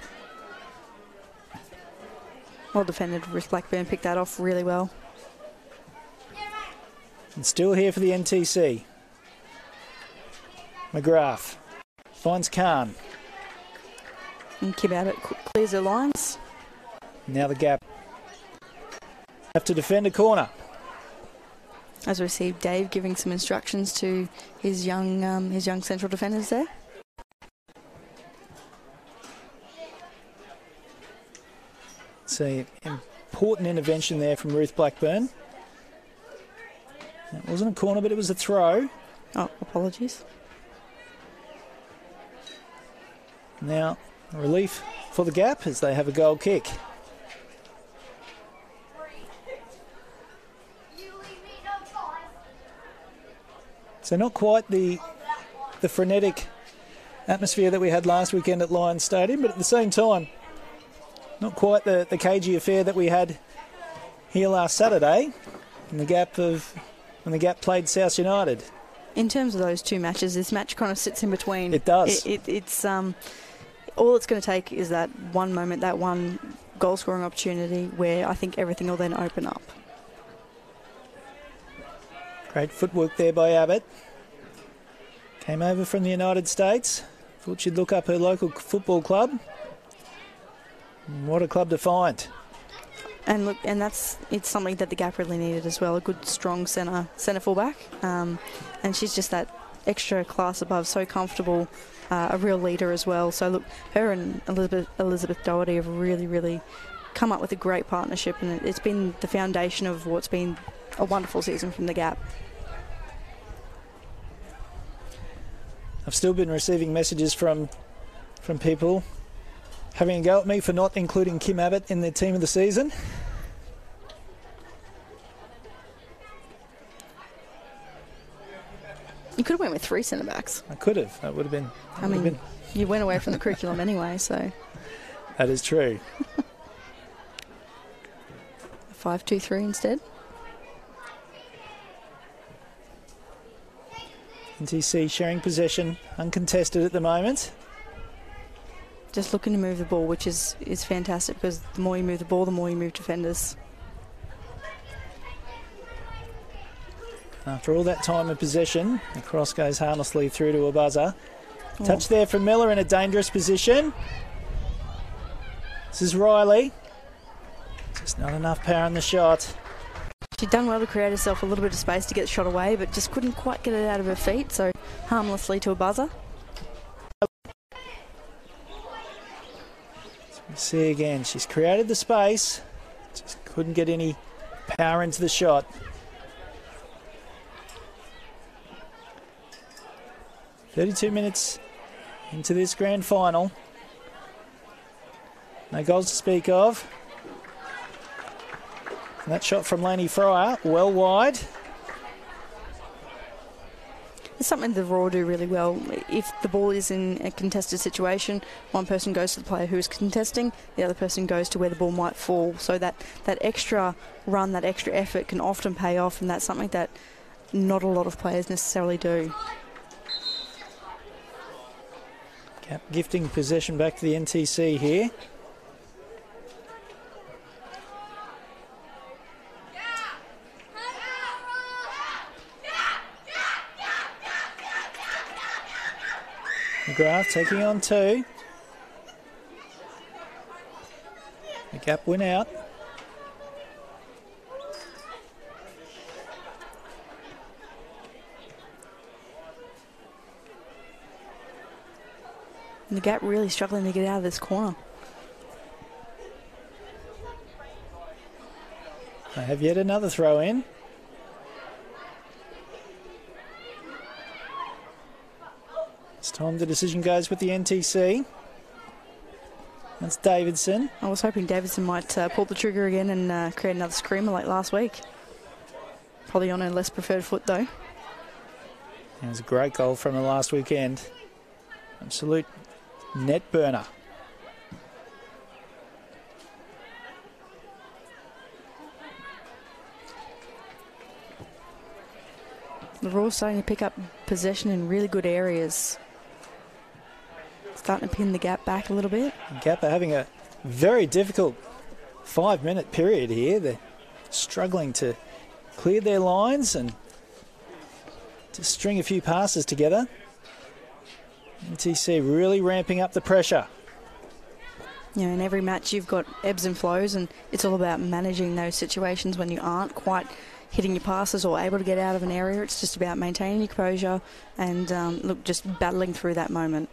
Speaker 3: Well defended. Ruth Blackburn picked that off really well.
Speaker 2: And still here for the NTC. McGrath finds Khan.
Speaker 3: And Kim Abbott clears her lines.
Speaker 2: Now the Gap have to defend a corner.
Speaker 3: As we see Dave giving some instructions to his young central defenders there.
Speaker 2: It's an important intervention there from Ruth Blackburn. It wasn't a corner, but it was a throw.
Speaker 3: Oh, apologies.
Speaker 2: Now, a relief for the Gap as they have a goal kick. So not quite the frenetic atmosphere that we had last weekend at Lions Stadium, but at the same time, not quite the cagey affair that we had here last Saturday when the Gap played South United.
Speaker 3: In terms of those two matches, this match kind of sits in between.
Speaker 2: It does.
Speaker 3: It's all it's going to take is that one moment, that one goal-scoring opportunity where I think everything will then open up.
Speaker 2: Great footwork there by Abbott. Came over from the United States. Thought she'd look up her local football club. What a club to find.
Speaker 3: And look, and it's something that the Gap really needed as well. A good, strong centre fullback, and she's just that extra class above. So comfortable, a real leader as well. So look, her and Elizabeth Doherty have really, really come up with a great partnership, and it's been the foundation of what's been a wonderful season from the Gap.
Speaker 2: I've still been receiving messages from people having a go at me for not including Kim Abbott in their team of the season.
Speaker 3: You could have went with 3 centre-backs.
Speaker 2: I could have. That would have been...
Speaker 3: I mean, you went away from the curriculum anyway, so...
Speaker 2: That is true.
Speaker 3: 5-2-3 instead.
Speaker 2: NTC sharing possession, uncontested at the moment.
Speaker 3: Just looking to move the ball, which is fantastic, because the more you move the ball, the more you move defenders.
Speaker 2: After all that time of possession, the cross goes harmlessly through to a buzzer. Touch there from Miller in a dangerous position. This is Riley. Just not enough power in the shot.
Speaker 3: She'd done well to create herself a little bit of space to get the shot away, but just couldn't quite get it out of her feet, so harmlessly to a buzzer.
Speaker 2: See again, she's created the space, just couldn't get any power into the shot. "32 minutes into this grand final. No goals to speak of. And that shot from Lainey Fryer, well wide.
Speaker 3: It's something the Raw do really well. If the ball is in a contested situation, one person goes to the player who is contesting, the other person goes to where the ball might fall. So that extra run, that extra effort can often pay off, and that's something that not a lot of players necessarily do.
Speaker 2: Cap gifting possession back to the NTC here. McGrath taking on two. The Gap went out.
Speaker 3: And the Gap really struggling to get out of this corner.
Speaker 2: They have yet another throw in. This time the decision goes with the NTC. That's Davidson.
Speaker 3: I was hoping Davidson might pull the trigger again and create another screamer like last week. Probably on her less preferred foot though.
Speaker 2: It was a great goal from her last weekend. Absolute net burner.
Speaker 3: The Raw starting to pick up possession in really good areas. Starting to pin the Gap back a little bit.
Speaker 2: Gap are having a very difficult 5-minute period here. They're struggling to clear their lines and to string a few passes together. NTC really ramping up the pressure.
Speaker 3: You know, in every match you've got ebbs and flows, and it's all about managing those situations when you aren't quite hitting your passes or able to get out of an area. It's just about maintaining your composure and just battling through that moment.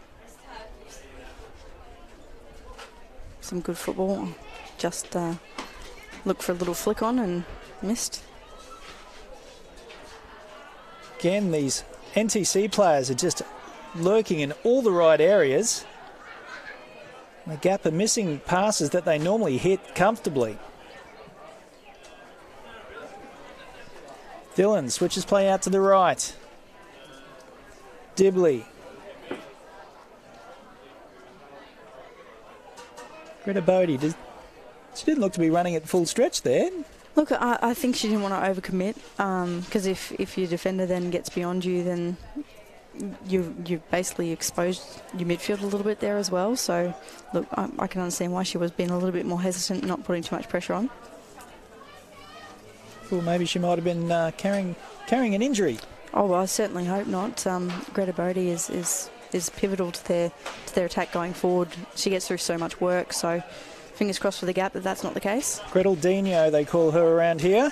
Speaker 3: Some good football. Just look for a little flick on and missed.
Speaker 2: Again, these NTC players are just lurking in all the right areas. The Gap are missing passes that they normally hit comfortably. Dillon switches play out to the right. Dibley. Greta Bodie, she didn't look to be running at full stretch there.
Speaker 3: Look, I think she didn't want to overcommit, because if your defender then gets beyond you, then you've basically exposed your midfield a little bit there as well. So, look, I can understand why she was being a little bit more hesitant, not putting too much pressure on.
Speaker 2: Well, maybe she might have been carrying an injury.
Speaker 3: Oh, well, I certainly hope not. Greta Bodie is pivotal to their attack going forward. She gets through so much work, so fingers crossed for the Gap that that's not the case.
Speaker 2: Gretel Dino, they call her around here.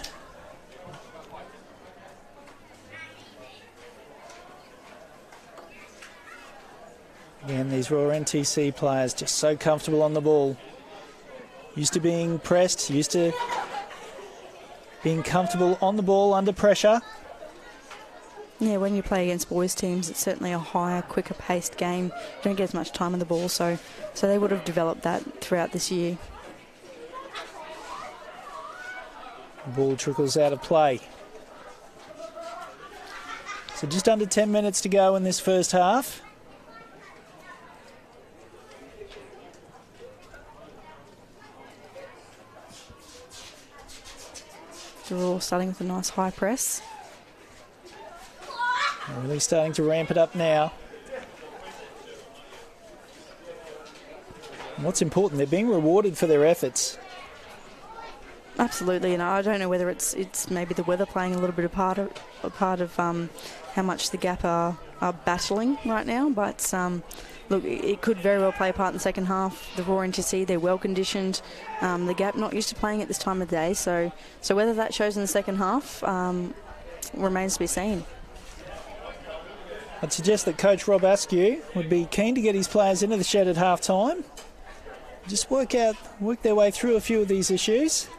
Speaker 2: Again, these Raw NTC players just so comfortable on the ball. Used to being pressed, used to being comfortable on the ball under pressure.
Speaker 3: Yeah, when you play against boys teams, it's certainly a higher, quicker paced game. You don't get as much time on the ball, so they would have developed that throughout this year.
Speaker 2: The ball trickles out of play. So just under 10 minutes to go in this first half.
Speaker 3: The Roar starting with a nice high press.
Speaker 2: They're really starting to ramp it up now. And what's important, they're being rewarded for their efforts.
Speaker 3: Absolutely, and I don't know whether it's maybe the weather playing a little bit of part of how much the Gap are battling right now. But look, it could very well play a part in the second half. The Roar NTC, they're well conditioned. The Gap not used to playing at this time of the day, so whether that shows in the second half remains to be seen.
Speaker 2: I'd suggest that Coach Rob Askew would be keen to get his players into the shed at half time. Just work their way through a few of these issues.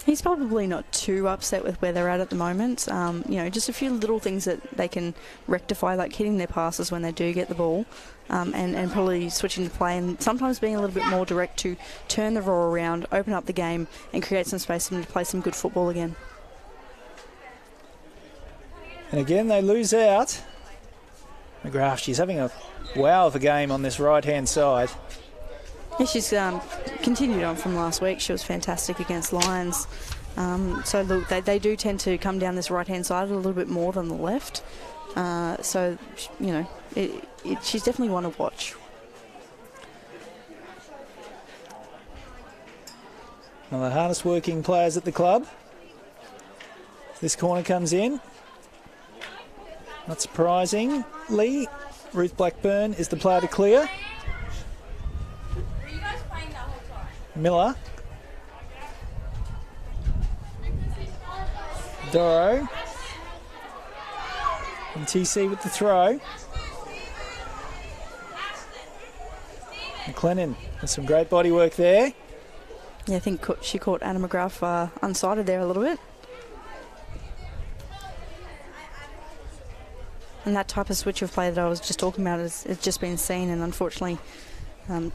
Speaker 3: He's probably not too upset with where they're at the moment. Just a few little things that they can rectify, like hitting their passes when they do get the ball, and probably switching the play and sometimes being a little bit more direct to turn the Roar around, open up the game and create some space for them to play some good football again.
Speaker 2: And again, they lose out. McGrath, she's having a wow of a game on this right-hand side.
Speaker 3: Yeah, she's continued on from last week. She was fantastic against Lions. So, look, they do tend to come down this right-hand side a little bit more than the left. She's definitely one to watch.
Speaker 2: One of the hardest working players at the club. This corner comes in. Not surprisingly, Ruth Blackburn is the player to clear. Miller. Doro. NTC with the throw. McLennan with some great body work there.
Speaker 3: Yeah, I think she caught Anna McGrath unsighted there a little bit. And that type of switch of play that I was just talking about has just been seen, and unfortunately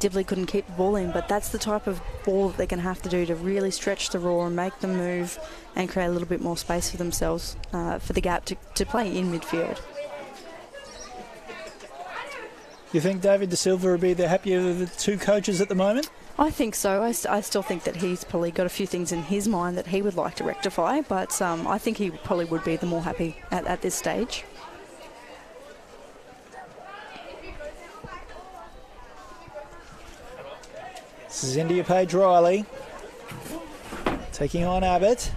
Speaker 3: Dibley couldn't keep the ball in, but that's the type of ball that they're going to have to do to really stretch the Roar and make them move and create a little bit more space for themselves, for the Gap to play in midfield.
Speaker 2: You think David De Silva would be the happier of the two coaches at the moment?
Speaker 3: I think so. I still think that he's probably got a few things in his mind that he would like to rectify, but I think he probably would be the more happy at this stage.
Speaker 2: This is India Page Riley taking on Abbott.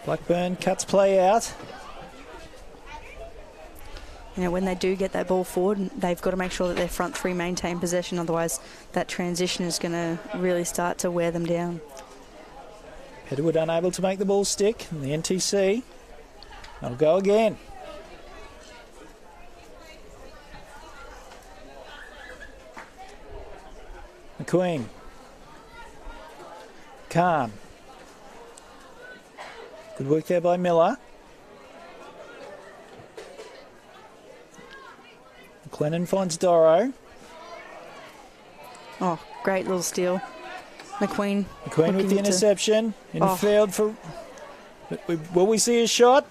Speaker 2: Blackburn cuts play out.
Speaker 3: When they do get that ball forward, they've got to make sure that their front three maintain possession, otherwise that transition is going to really start to wear them down.
Speaker 2: Petterwood unable to make the ball stick, and the NTC, they'll go again. McQueen. Khan. Good work there by Miller. McLennan finds Doro.
Speaker 3: Oh, great little steal. McQueen
Speaker 2: with the interception. Infield for... Will we see a shot?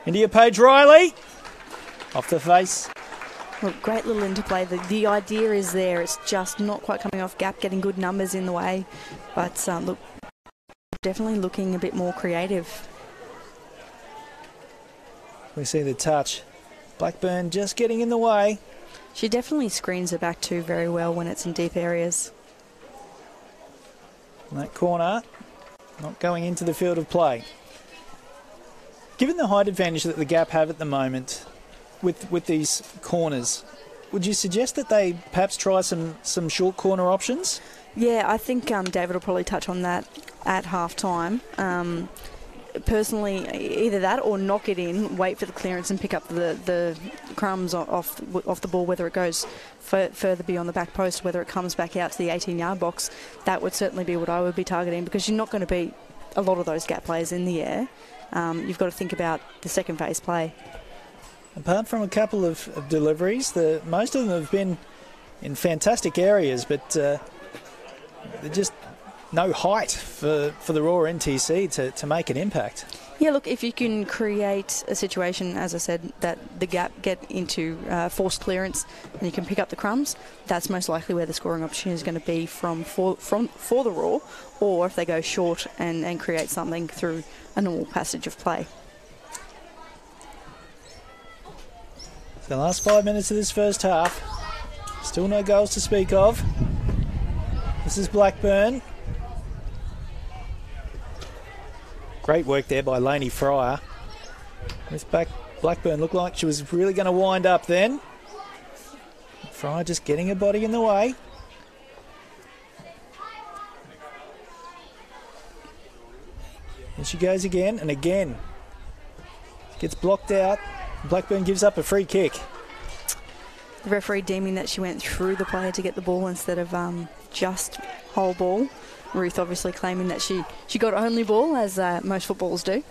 Speaker 2: India Page Riley. Off the face.
Speaker 3: Look, great little interplay. The idea is there. It's just not quite coming off. Gap getting good numbers in the way. But look, definitely looking a bit more creative.
Speaker 2: We see the touch. Blackburn just getting in the way.
Speaker 3: She definitely screens her back too very well when it's in deep areas.
Speaker 2: And that corner not going into the field of play. Given the height advantage that the Gap have at the moment with these corners, would you suggest that they perhaps try some short corner options?
Speaker 3: Yeah, I think David will probably touch on that at half time. Personally, either that or knock it in, wait for the clearance and pick up the crumbs off the ball, whether it goes further beyond the back post, whether it comes back out to the 18-yard box. That would certainly be what I would be targeting, because you're not going to beat a lot of those Gap players in the air. You've got to think about the second phase play.
Speaker 2: Apart from a couple of deliveries, most of them have been in fantastic areas, but they're just no height for the Raw NTC to make an impact.
Speaker 3: Yeah, look, if you can create a situation, as I said, that the gap get into forced clearance and you can pick up the crumbs, that's most likely where the scoring opportunity is going to be for the Raw, or if they go short and create something through a normal passage of play.
Speaker 2: So the last 5 minutes of this first half, still no goals to speak of. This is Blackburn. Great work there by Lainey Fryer. This Blackburn looked like she was really going to wind up then. Fryer just getting her body in the way. And she goes again and again. Gets blocked out. Blackburn gives up a free kick.
Speaker 3: The referee deeming that she went through the player to get the ball instead of just whole ball. Ruth obviously claiming that she got only ball, as most footballers do.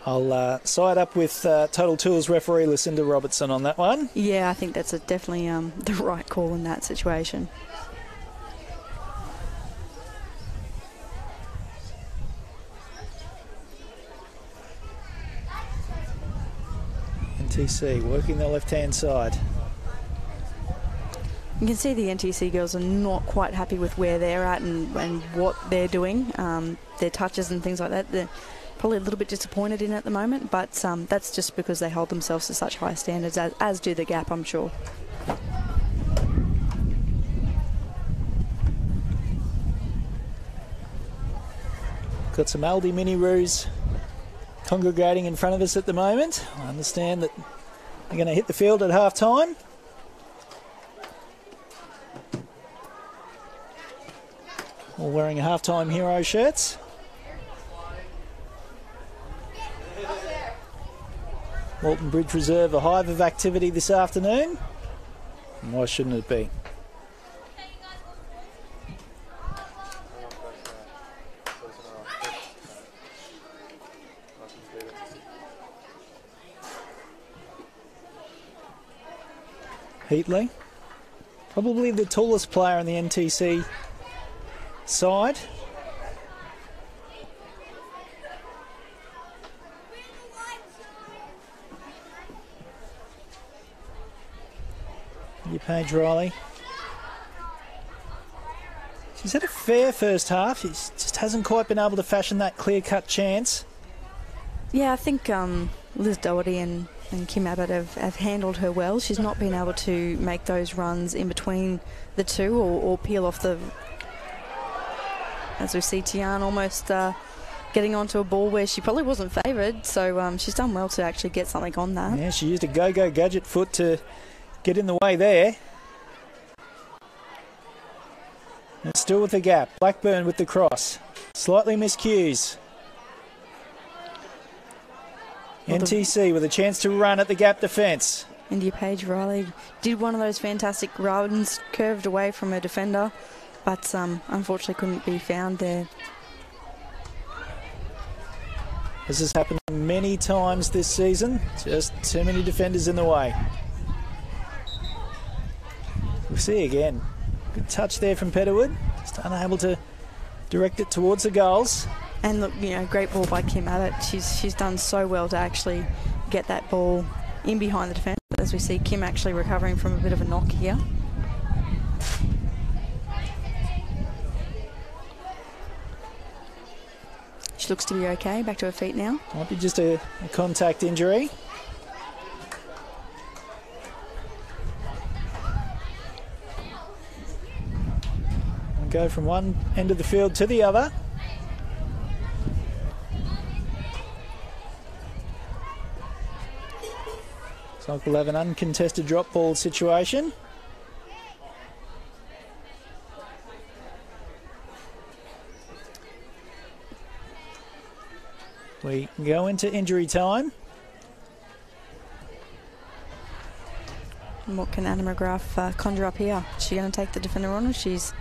Speaker 2: I'll side up with Total Tools referee Lucinda Robertson on that one.
Speaker 3: Yeah, I think that's definitely the right call in that situation.
Speaker 2: NTC working the left-hand side.
Speaker 3: You can see the NTC girls are not quite happy with where they're at and what they're doing, their touches and things like that. They're probably a little bit disappointed in at the moment, but that's just because they hold themselves to such high standards, as do the Gap, I'm sure.
Speaker 2: Got some Aldi Mini-Roos congregating in front of us at the moment. I understand that they're going to hit the field at half-time. All wearing half-time hero shirts. Walton Bridge Reserve, a hive of activity this afternoon. And why shouldn't it be? Heatley, probably the tallest player in the NTC side. Paige Riley. She's had a fair first half. She just hasn't quite been able to fashion that clear-cut chance.
Speaker 3: Yeah, I think Liz Doherty and Kim Abbott have handled her well. She's not been able to make those runs in between the two or peel off the... As we see Tian almost getting onto a ball where she probably wasn't favoured, so she's done well to actually get something on that.
Speaker 2: Yeah, she used a go-go gadget foot to get in the way there. And still with the gap. Blackburn with the cross. Slightly miscues. NTC with a chance to run at the gap defence.
Speaker 3: India Paige Riley did one of those fantastic runs, curved away from her defender, but unfortunately couldn't be found there.
Speaker 2: This has happened many times this season. Just too many defenders in the way. We'll see again. Good touch there from Petterwood. Just unable to direct it towards the goals.
Speaker 3: And look, you know, great ball by Kim Abbott. She's done so well to actually get that ball in behind the defence. As we see Kim actually recovering from a bit of a knock here. She looks to be okay. Back to her feet now.
Speaker 2: Might be just a contact injury. Go from one end of the field to the other. So we'll have an uncontested drop ball situation. We go into injury time.
Speaker 3: And what can Anna McGrath conjure up here? Is she going to take the defender on, or she's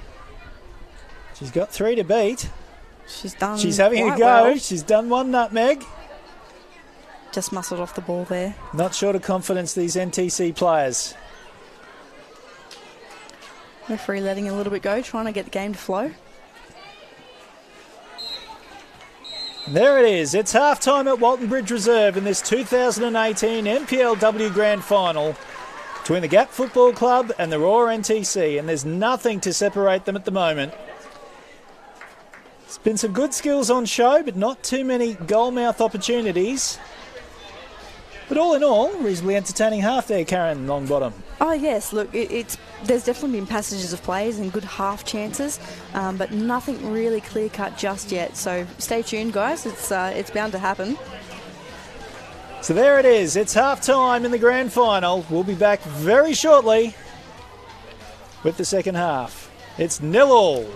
Speaker 2: got 3 to beat.
Speaker 3: She's done.
Speaker 2: She's having a go.
Speaker 3: Well.
Speaker 2: She's done one nutmeg.
Speaker 3: Just muscled off the ball there.
Speaker 2: Not short of confidence, these NTC players.
Speaker 3: Referee letting a little bit go, trying to get the game to flow.
Speaker 2: There it is. It's half-time at Walton Bridge Reserve in this 2018 NPLW Grand Final between the Gap Football Club and the Raw NTC, and there's nothing to separate them at the moment. There's been some good skills on show, but not too many goal-mouth opportunities. But all in all, reasonably entertaining half there, Karen Longbottom.
Speaker 3: Oh yes, look, there's definitely been passages of plays and good half chances, but nothing really clear-cut just yet. So stay tuned, guys. It's bound to happen.
Speaker 2: So there it is. It's half-time in the grand final. We'll be back very shortly with the second half. It's 0-0.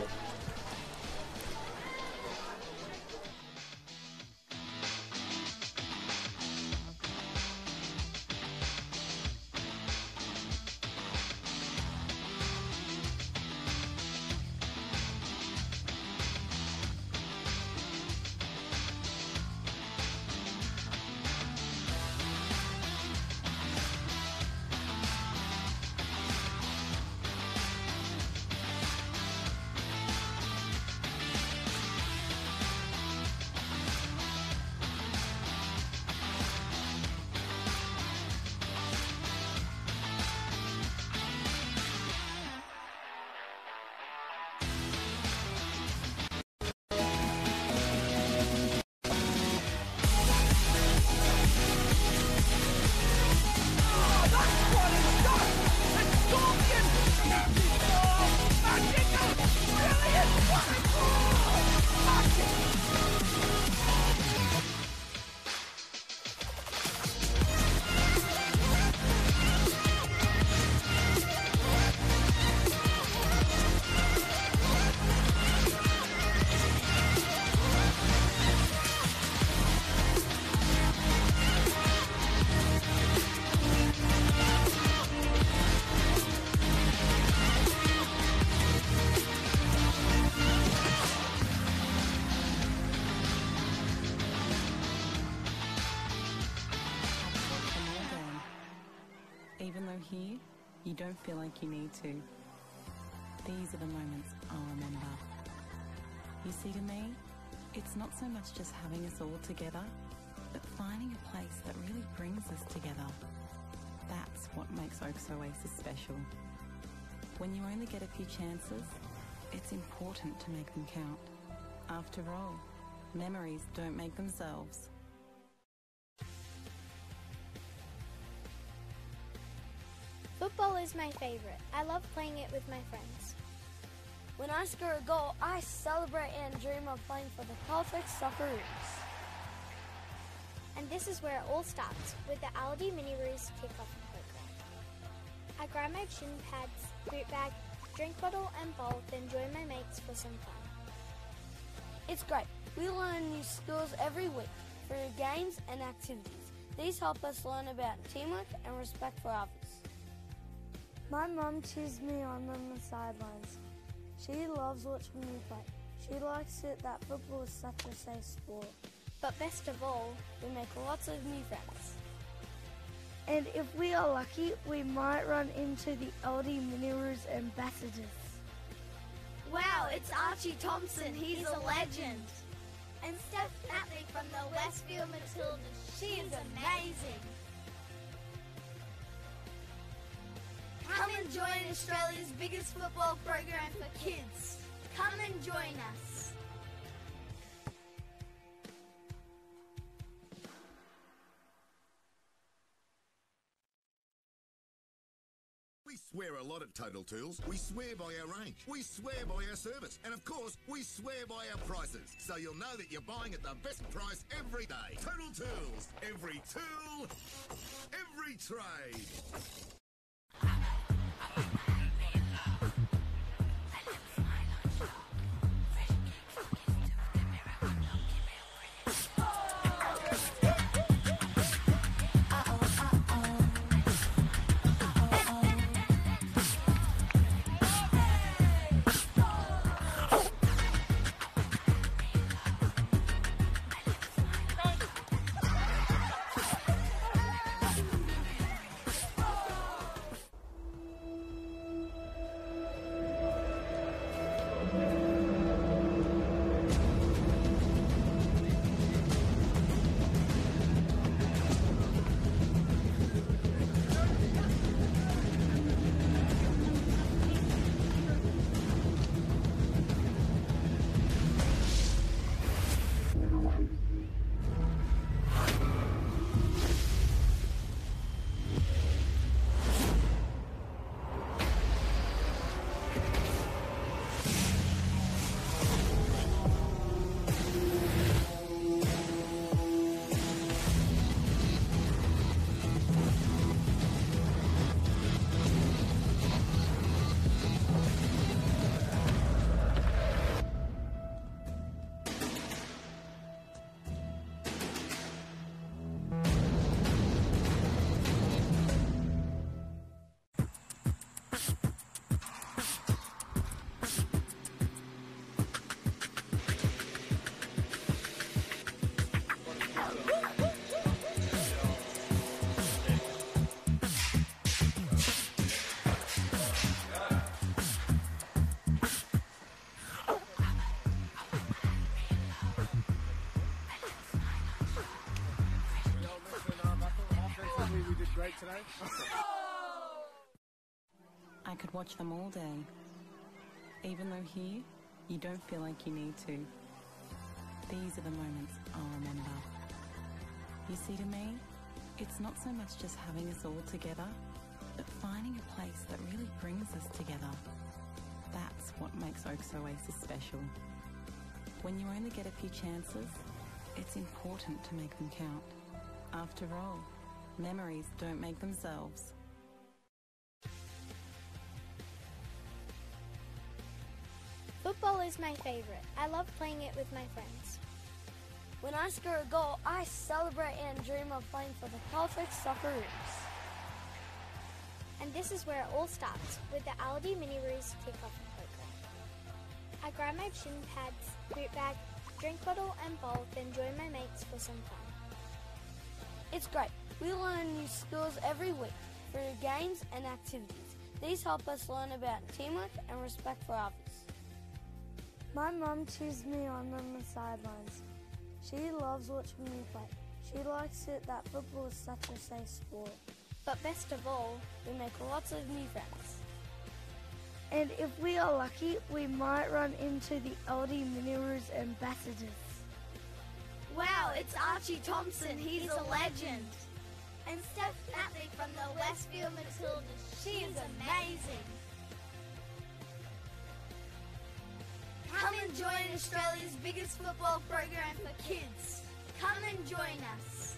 Speaker 7: Even though here, you don't feel like you need to. These are the moments I'll remember. You see, to me, it's not so much just having us all together, but finding a place that really brings us together. That's what makes Oaks Oasis special. When you only get a few chances, it's important to make them count. After all, memories don't make themselves.
Speaker 8: Football is my favorite. I love playing it with my friends. When I score a goal, I celebrate and dream of playing for the perfect Socceroos. And this is where it all starts, with the Aldi Mini-Roos kickoff program. I grab my shin pads, boot bag, drink bottle and bowl, then join my mates for some fun. It's great. We learn new skills every week through games and activities. These help us learn about teamwork and respect for others. My mum cheers me on the sidelines. She loves watching me play. She likes it that football is such a safe sport. But best of all, we make lots of new friends. And if we are lucky, we might run into the Aldi Mini-Roos ambassadors.
Speaker 9: Wow, it's Archie Thompson. He's a legend. And Steph Natley from the Westfield Matildas. She is amazing. Come and join Australia's biggest football program for kids. Come and join us.
Speaker 10: We swear a lot at Total Tools. We swear by our range. We swear by our service. And of course, we swear by our prices. So you'll know that you're buying at the best price every day. Total Tools. Every tool, every trade.
Speaker 7: I could watch them all day, even though here, you don't feel like you need to. These are the moments I'll remember. You see, to me, it's not so much just having us all together, but finding a place that really brings us together. That's what makes Oaks Oasis special. When you only get a few chances, it's important to make them count. After all, memories don't make themselves.
Speaker 8: Football is my favourite. I love playing it with my friends. When I score a goal, I celebrate and dream of playing for the perfect Socceroos. And this is where it all starts, with the Aldi Mini Roos kick-off program. I grab my shin pads, boot bag, drink bottle and bowl, then join my mates for some fun. It's great. We learn new skills every week through games and activities. These help us learn about teamwork and respect for others. My mum cheers me on the sidelines. She loves watching me play. She likes it that football is such a safe sport. But best of all, we make lots of new friends. And if we are lucky, we might run into the Aldi Mini Roos ambassadors.
Speaker 9: Wow, it's Archie Thompson. He's a legend. And Steph Natley from the Westfield Matildas. She is amazing. Come and join Australia's biggest football program for kids. Come and join us.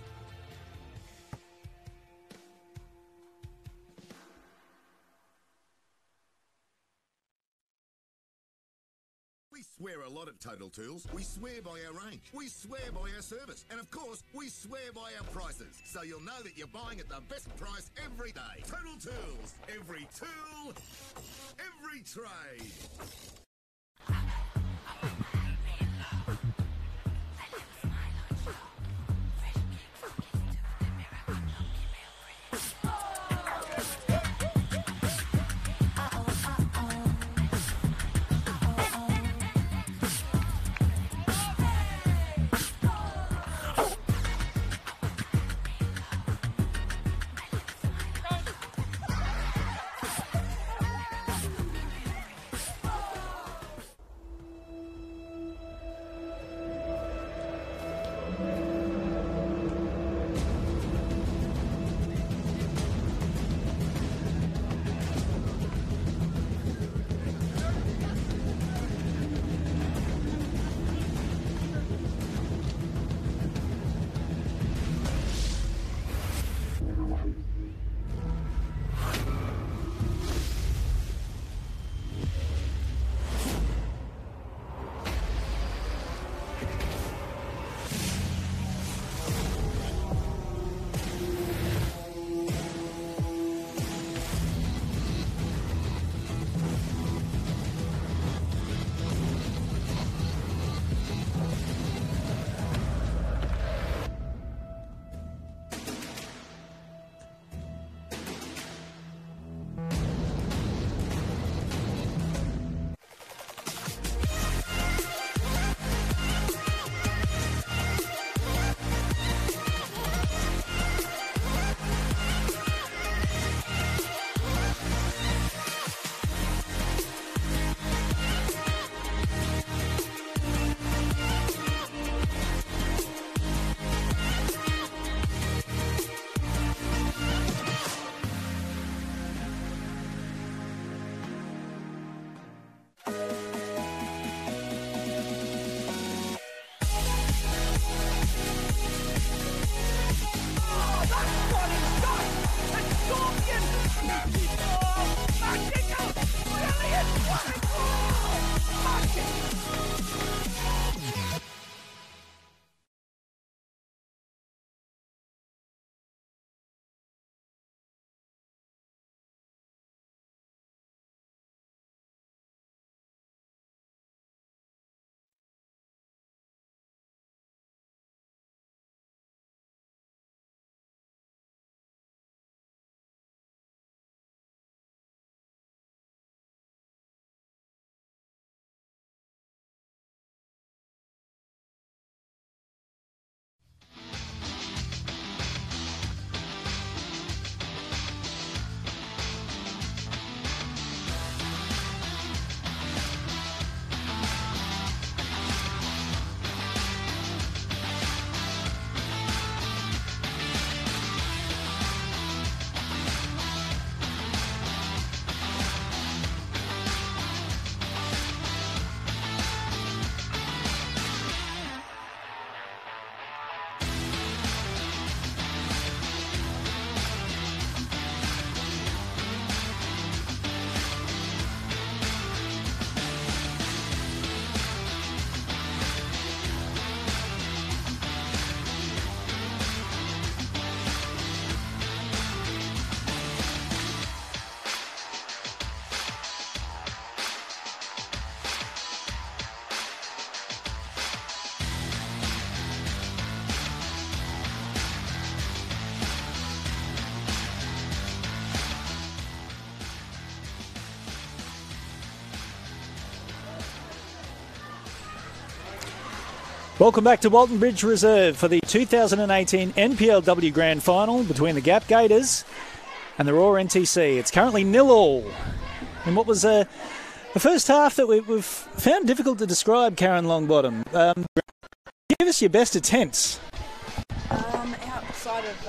Speaker 10: We swear a lot at Total Tools. We swear by our range. We swear by our service. And of course, we swear by our prices. So you'll know that you're buying at the best price every day. Total Tools. Every tool, every trade.
Speaker 2: Welcome back to Walton Bridge Reserve for the 2018 NPLW Grand Final between the Gap Gators and the Raw NTC. It's currently 0-0 in what was the first half that we've found difficult to describe, Karen Longbottom. Give us your best attempts.
Speaker 3: Outside of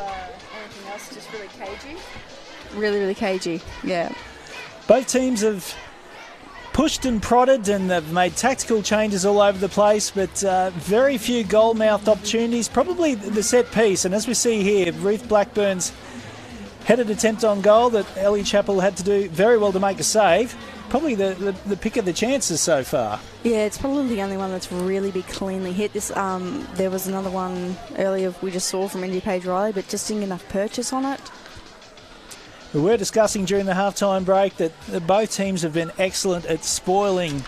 Speaker 3: anything else, just really cagey. Really cagey, yeah.
Speaker 2: Both teams have pushed and prodded and they've made tactical changes all over the place, but very few goal-mouthed opportunities. Probably the set piece, and as we see here, Ruth Blackburn's headed attempt on goal that Ellie Chappell had to do very well to make a save. Probably the pick of the chances so far.
Speaker 3: Yeah, it's probably the only one that's really been cleanly hit. This there was another one earlier we just saw from Indy Page Riley, but just didn't get enough purchase on it.
Speaker 2: We were discussing during the halftime break that both teams have been excellent at spoiling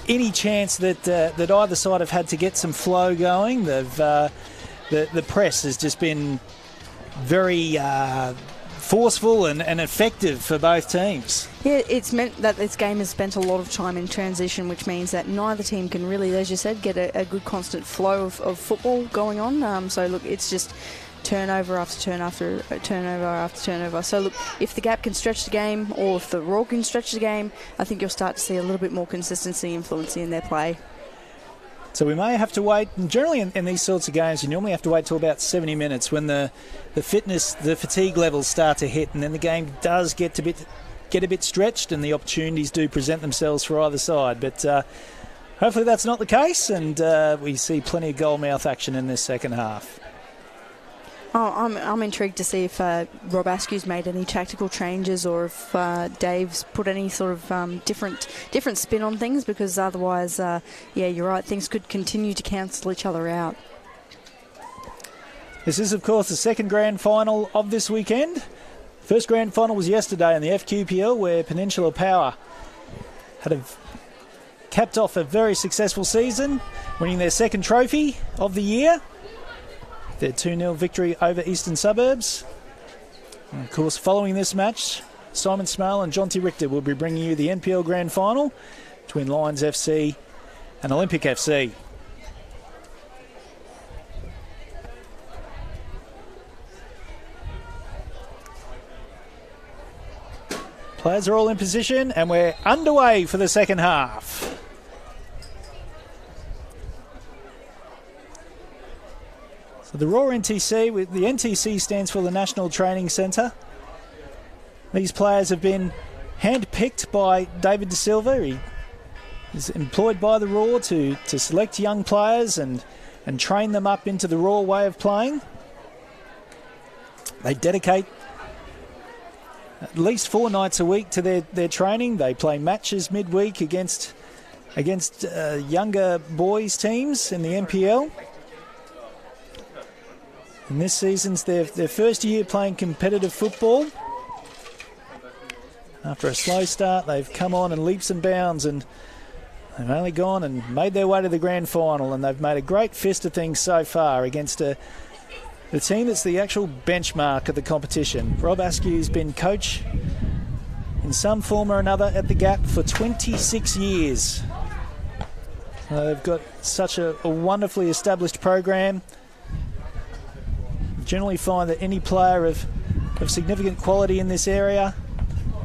Speaker 2: any chance that either side have had to get some flow going. The press has just been very forceful and effective for both teams.
Speaker 3: Yeah, it's meant that this game has spent a lot of time in transition, which means that neither team can really, as you said, get a good constant flow of football going on. So look, it's just turnover after turnover after turnover. So look, if the Gap can stretch the game, or if the Raw can stretch the game, I think you'll start to see a little bit more consistency and fluency in their play.
Speaker 2: So we may have to wait. And generally in these sorts of games, you normally have to wait till about 70 minutes when the fitness, the fatigue levels start to hit, and then the game does get a bit stretched and the opportunities do present themselves for either side. But hopefully that's not the case, and we see plenty of goal-mouth action in this second half.
Speaker 3: Oh, I'm intrigued to see if Rob Askew's made any tactical changes, or if Dave's put any sort of different spin on things, because otherwise, yeah, you're right, things could continue to cancel each other out.
Speaker 2: This is, of course, the second grand final of this weekend. First grand final was yesterday in the FQPL, where Peninsula Power had capped off a very successful season, winning their second trophy of the year. Their 2-0 victory over Eastern Suburbs. And of course, following this match, Simon Smale and Jonty Richter will be bringing you the NPL Grand Final between Lions FC and Olympic FC. Players are all in position and we're underway for the second half. So the Raw NTC, the NTC stands for the National Training Centre. These players have been hand-picked by David De Silva. He is employed by the Raw to select young players and train them up into the Raw way of playing. They dedicate at least 4 nights a week to their training. They play matches midweek against younger boys teams in the NPL. And this season's their first year playing competitive football. After a slow start, they've come on in leaps and bounds, and they've only gone and made their way to the grand final, and they've made a great fist of things so far against the team that's the actual benchmark of the competition. Rob Askew's been coach in some form or another at the Gap for 26 years. They've got such a wonderfully established program. Generally find that any player of significant quality in this area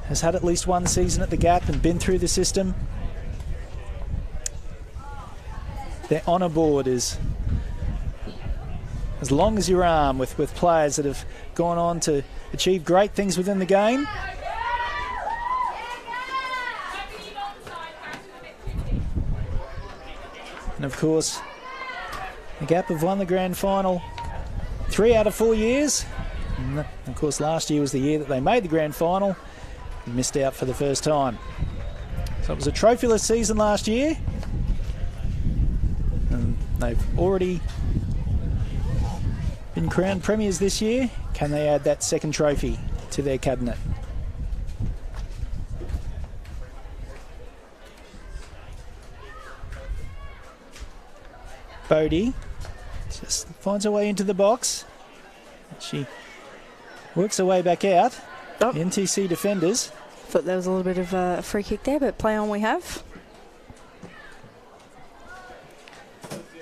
Speaker 2: has had at least one season at the Gap and been through the system. Their honour board is as long as your arm, with players that have gone on to achieve great things within the game. And of course, the Gap have won the grand final 3 out of 4 years. And of course, last year was the year that they made the grand final and missed out for the first time. So it was a trophyless season last year, and they've already been crowned premiers this year. Can they add that second trophy to their cabinet? Bodie just finds her way into the box. She works her way back out.
Speaker 3: Oh.
Speaker 2: The NTC defenders.
Speaker 3: Thought there was a little bit of a free kick there, but play on we have.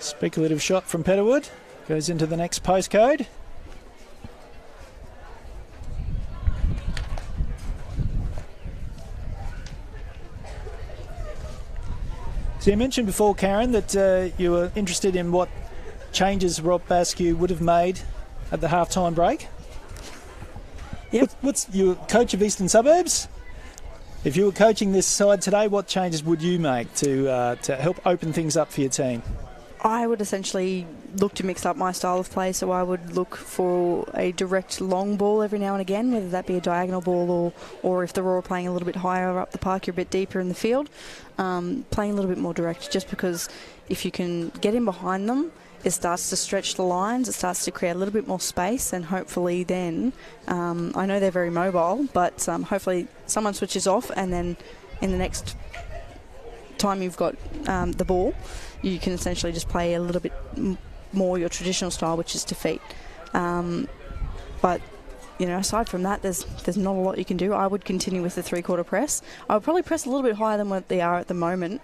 Speaker 2: Speculative shot from Petterwood. Goes into the next postcode. So you mentioned before, Karen, that you were interested in what changes Rob Basque would have made at the half-time break.
Speaker 3: Yep.
Speaker 2: You're coach of Eastern Suburbs. If you were coaching this side today, what changes would you make to help open things up for your team?
Speaker 3: I would essentially look to mix up my style of play, so I would look for a direct long ball every now and again, whether that be a diagonal ball or if the Roar are playing a little bit higher up the park, you're a bit deeper in the field, playing a little bit more direct, just because if you can get in behind them, it starts to stretch the lines, it starts to create a little bit more space, and hopefully then, I know they're very mobile, but hopefully someone switches off, and then in the next time you've got the ball, you can essentially just play a little bit more your traditional style, which is to feet. But, you know, aside from that, there's not a lot you can do. I would continue with the three-quarter press. I would probably press a little bit higher than what they are at the moment.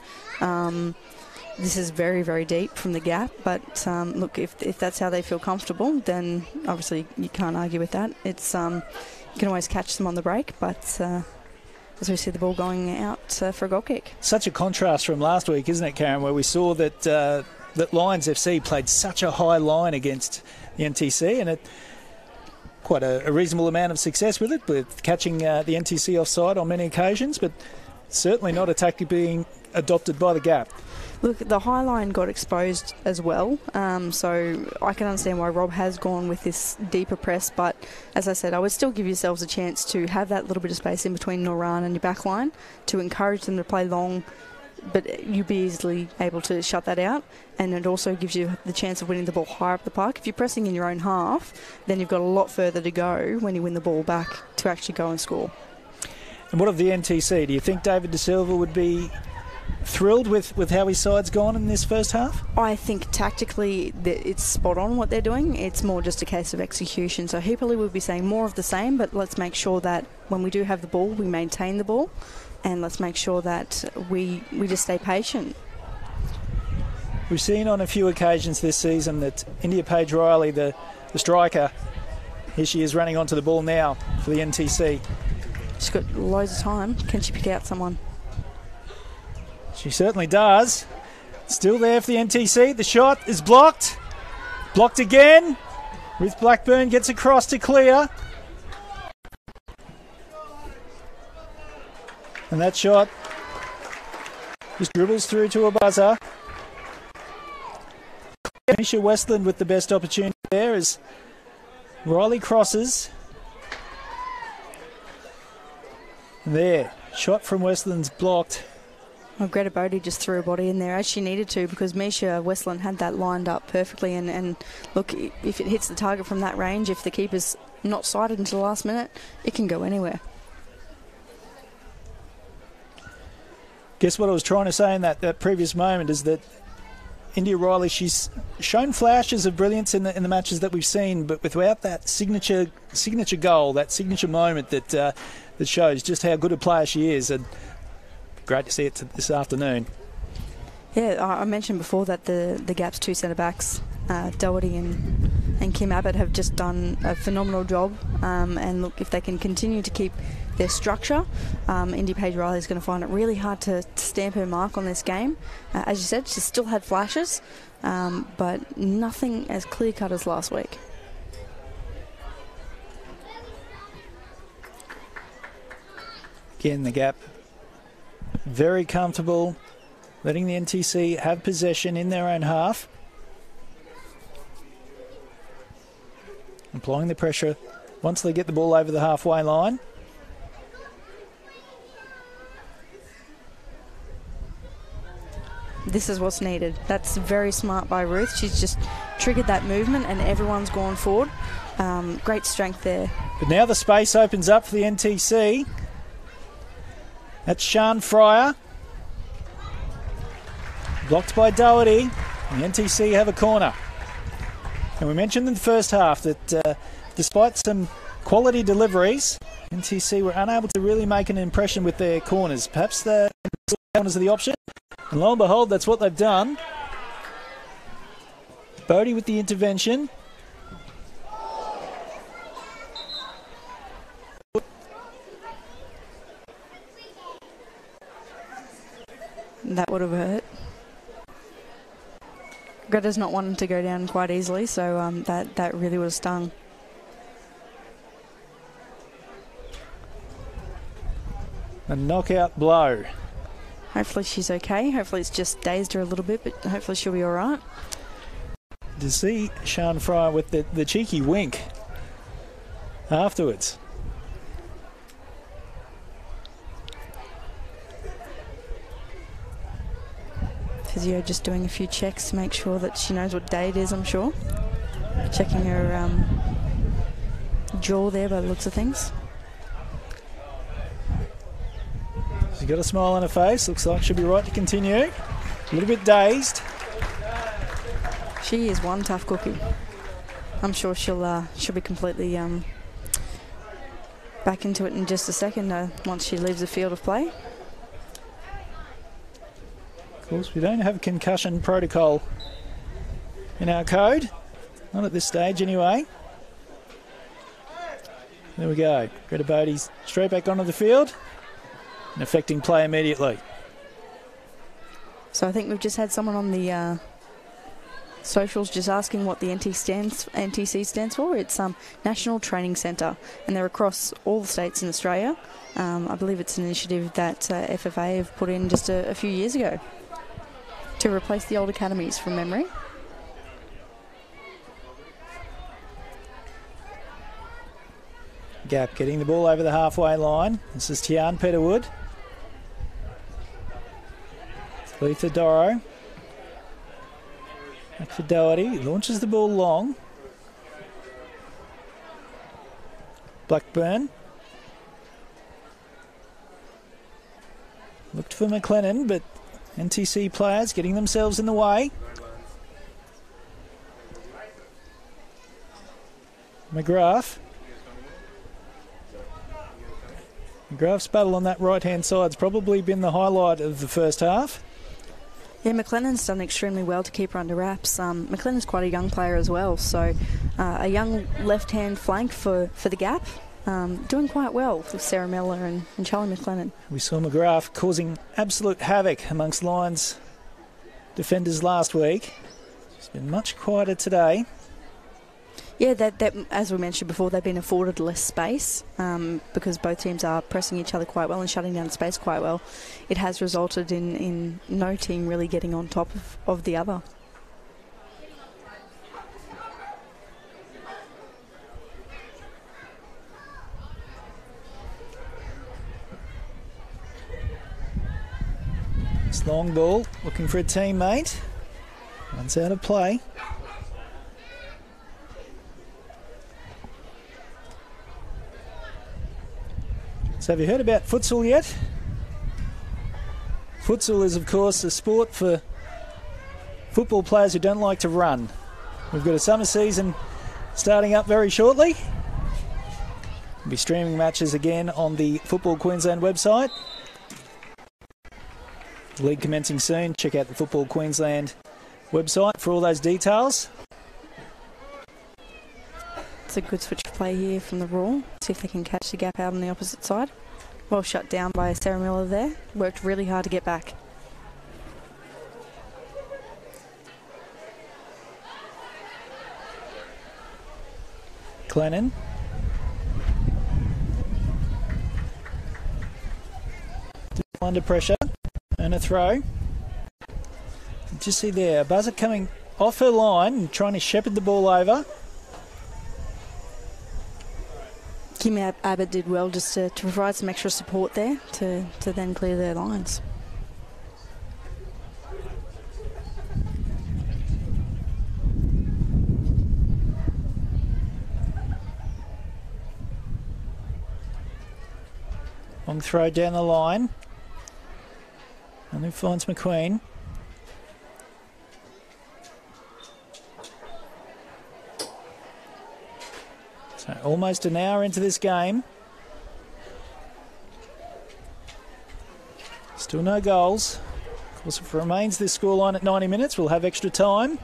Speaker 3: This is very, very deep from the gap, but look, if that's how they feel comfortable, then obviously you can't argue with that. It's you can always catch them on the break, but as we see the ball going out for a goal kick.
Speaker 2: Such a contrast from last week, isn't it, Karen, where we saw that that Lions FC played such a high line against the NTC, and it quite a reasonable amount of success with it, with catching the NTC offside on many occasions, but certainly not a tactic being adopted by the gap.
Speaker 3: Look, the high line got exposed as well, so I can understand why Rob has gone with this deeper press, but as I said, I would still give yourselves a chance to have that little bit of space in between Noran and your back line to encourage them to play long, but you'll be easily able to shut that out, and it also gives you the chance of winning the ball higher up the park. If you're pressing in your own half, then you've got a lot further to go when you win the ball back to actually go and score.
Speaker 2: And what of the NTC? Do you think David De Silva would be thrilled with how his side's gone in this first half?
Speaker 3: I think tactically it's spot on what they're doing. It's more just a case of execution. So he probably would be saying more of the same, but let's make sure that when we do have the ball, we maintain the ball, and let's make sure that we just stay patient.
Speaker 2: We've seen on a few occasions this season that India Page Riley, the striker, here she is running onto the ball now for the NTC.
Speaker 3: She's got loads of time. Can she pick out someone?
Speaker 2: She certainly does. Still there for the NTC. The shot is blocked. Blocked again. Ruth Blackburn gets across to clear. And that shot just dribbles through to a buzzer. Misha Westland with the best opportunity there as Riley crosses. And there, shot from Westland's blocked.
Speaker 3: Well, Greta Bodie just threw her body in there as she needed to, because Misha Westland had that lined up perfectly. And look, if it hits the target from that range, if the keeper's not sighted until the last minute, it can go anywhere.
Speaker 2: Guess what I was trying to say in that previous moment is that India Riley, she's shown flashes of brilliance in the matches that we've seen, but without that signature goal, that signature moment that shows just how good a player she is. And great to see it this afternoon.
Speaker 3: Yeah, I mentioned before that the Gap's two centre-backs, Doherty and Kim Abbott, have just done a phenomenal job. And look, if they can continue to keep their structure, India Page Riley is going to find it really hard to stamp her mark on this game. As you said, she still had flashes, but nothing as clear-cut as last week.
Speaker 2: Again, the Gap very comfortable, letting the NTC have possession in their own half. Applying the pressure once they get the ball over the halfway line.
Speaker 3: This is what's needed. That's very smart by Ruth. She's just triggered that movement and everyone's gone forward. Great strength there.
Speaker 2: But now the space opens up for the NTC. That's Sian Fryer. Blocked by Doherty. The NTC have a corner. And we mentioned in the first half that despite some quality deliveries, NTC were unable to really make an impression with their corners. Perhaps the corners are the option. And lo and behold, that's what they've done. Bodie with the intervention.
Speaker 3: That would have hurt. Greta's not wanting to go down quite easily, so that really would have stung.
Speaker 2: A knockout blow.
Speaker 3: Hopefully she's okay. Hopefully it's just dazed her a little bit, but hopefully she'll be all right.
Speaker 2: To see Sean Fryer with the cheeky wink afterwards.
Speaker 3: Physio just doing a few checks to make sure that she knows what day it is, I'm sure. Checking her jaw there by the looks of things.
Speaker 2: She's got a smile on her face. Looks like she'll be right to continue. A little bit dazed.
Speaker 3: She is one tough cookie. I'm sure she'll be completely back into it in just a second once she leaves the field of play.
Speaker 2: Of course, we don't have a concussion protocol in our code. Not at this stage anyway. There we go. Greta Bodie's straight back onto the field and affecting play immediately.
Speaker 3: So I think we've just had someone on the socials just asking what the NTC stands for. It's National Training Centre, and they're across all the states in Australia. I believe it's an initiative that FFA have put in just a few years ago to replace the old academies from memory.
Speaker 2: Gap getting the ball over the halfway line. This is Tian Petterwood. Letha Doro. Back for Doherty. Launches the ball long. Blackburn. Looked for McLennan, but NTC players getting themselves in the way. McGrath. McGrath's battle on that right-hand side's probably been the highlight of the first half.
Speaker 3: Yeah, McLennan's done extremely well to keep her under wraps. McLennan's quite a young player as well, so a young left-hand flank for the Gap. Doing quite well with Sarah Miller and Charlie McLennan.
Speaker 2: We saw McGrath causing absolute havoc amongst Lions defenders last week. She's been much quieter today.
Speaker 3: Yeah, that as we mentioned before, they've been afforded less space because both teams are pressing each other quite well and shutting down space quite well. It has resulted in no team really getting on top of the other.
Speaker 2: This long ball, looking for a teammate. Runs out of play. So have you heard about futsal yet? Futsal is, of course, a sport for football players who don't like to run. We've got a summer season starting up very shortly. We'll be streaming matches again on the Football Queensland website. League commencing soon. Check out the Football Queensland website for all those details.
Speaker 3: It's a good switch of play here from the Raw. See if they can catch the Gap out on the opposite side. Well shut down by Sarah Miller there. Worked really hard to get back.
Speaker 2: Glennon. Under pressure. And a throw. Just see there, a buzzer coming off her line and trying to shepherd the ball over.
Speaker 3: Kim Abbott did well just to provide some extra support there to then clear their lines.
Speaker 2: Long throw down the line. And who finds McQueen? So almost an hour into this game. Still no goals. Of course, if it remains this scoreline at 90 minutes, we'll have extra time.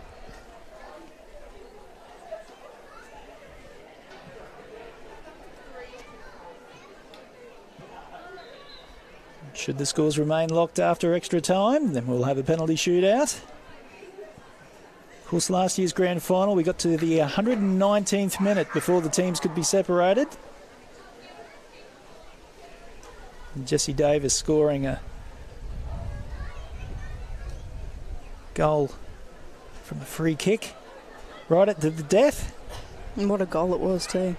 Speaker 2: Should the scores remain locked after extra time, then we'll have a penalty shootout. Of course, last year's grand final, we got to the 119th minute before the teams could be separated. And Jesse Davis scoring a goal from a free kick right at the death.
Speaker 3: And what a goal it was too.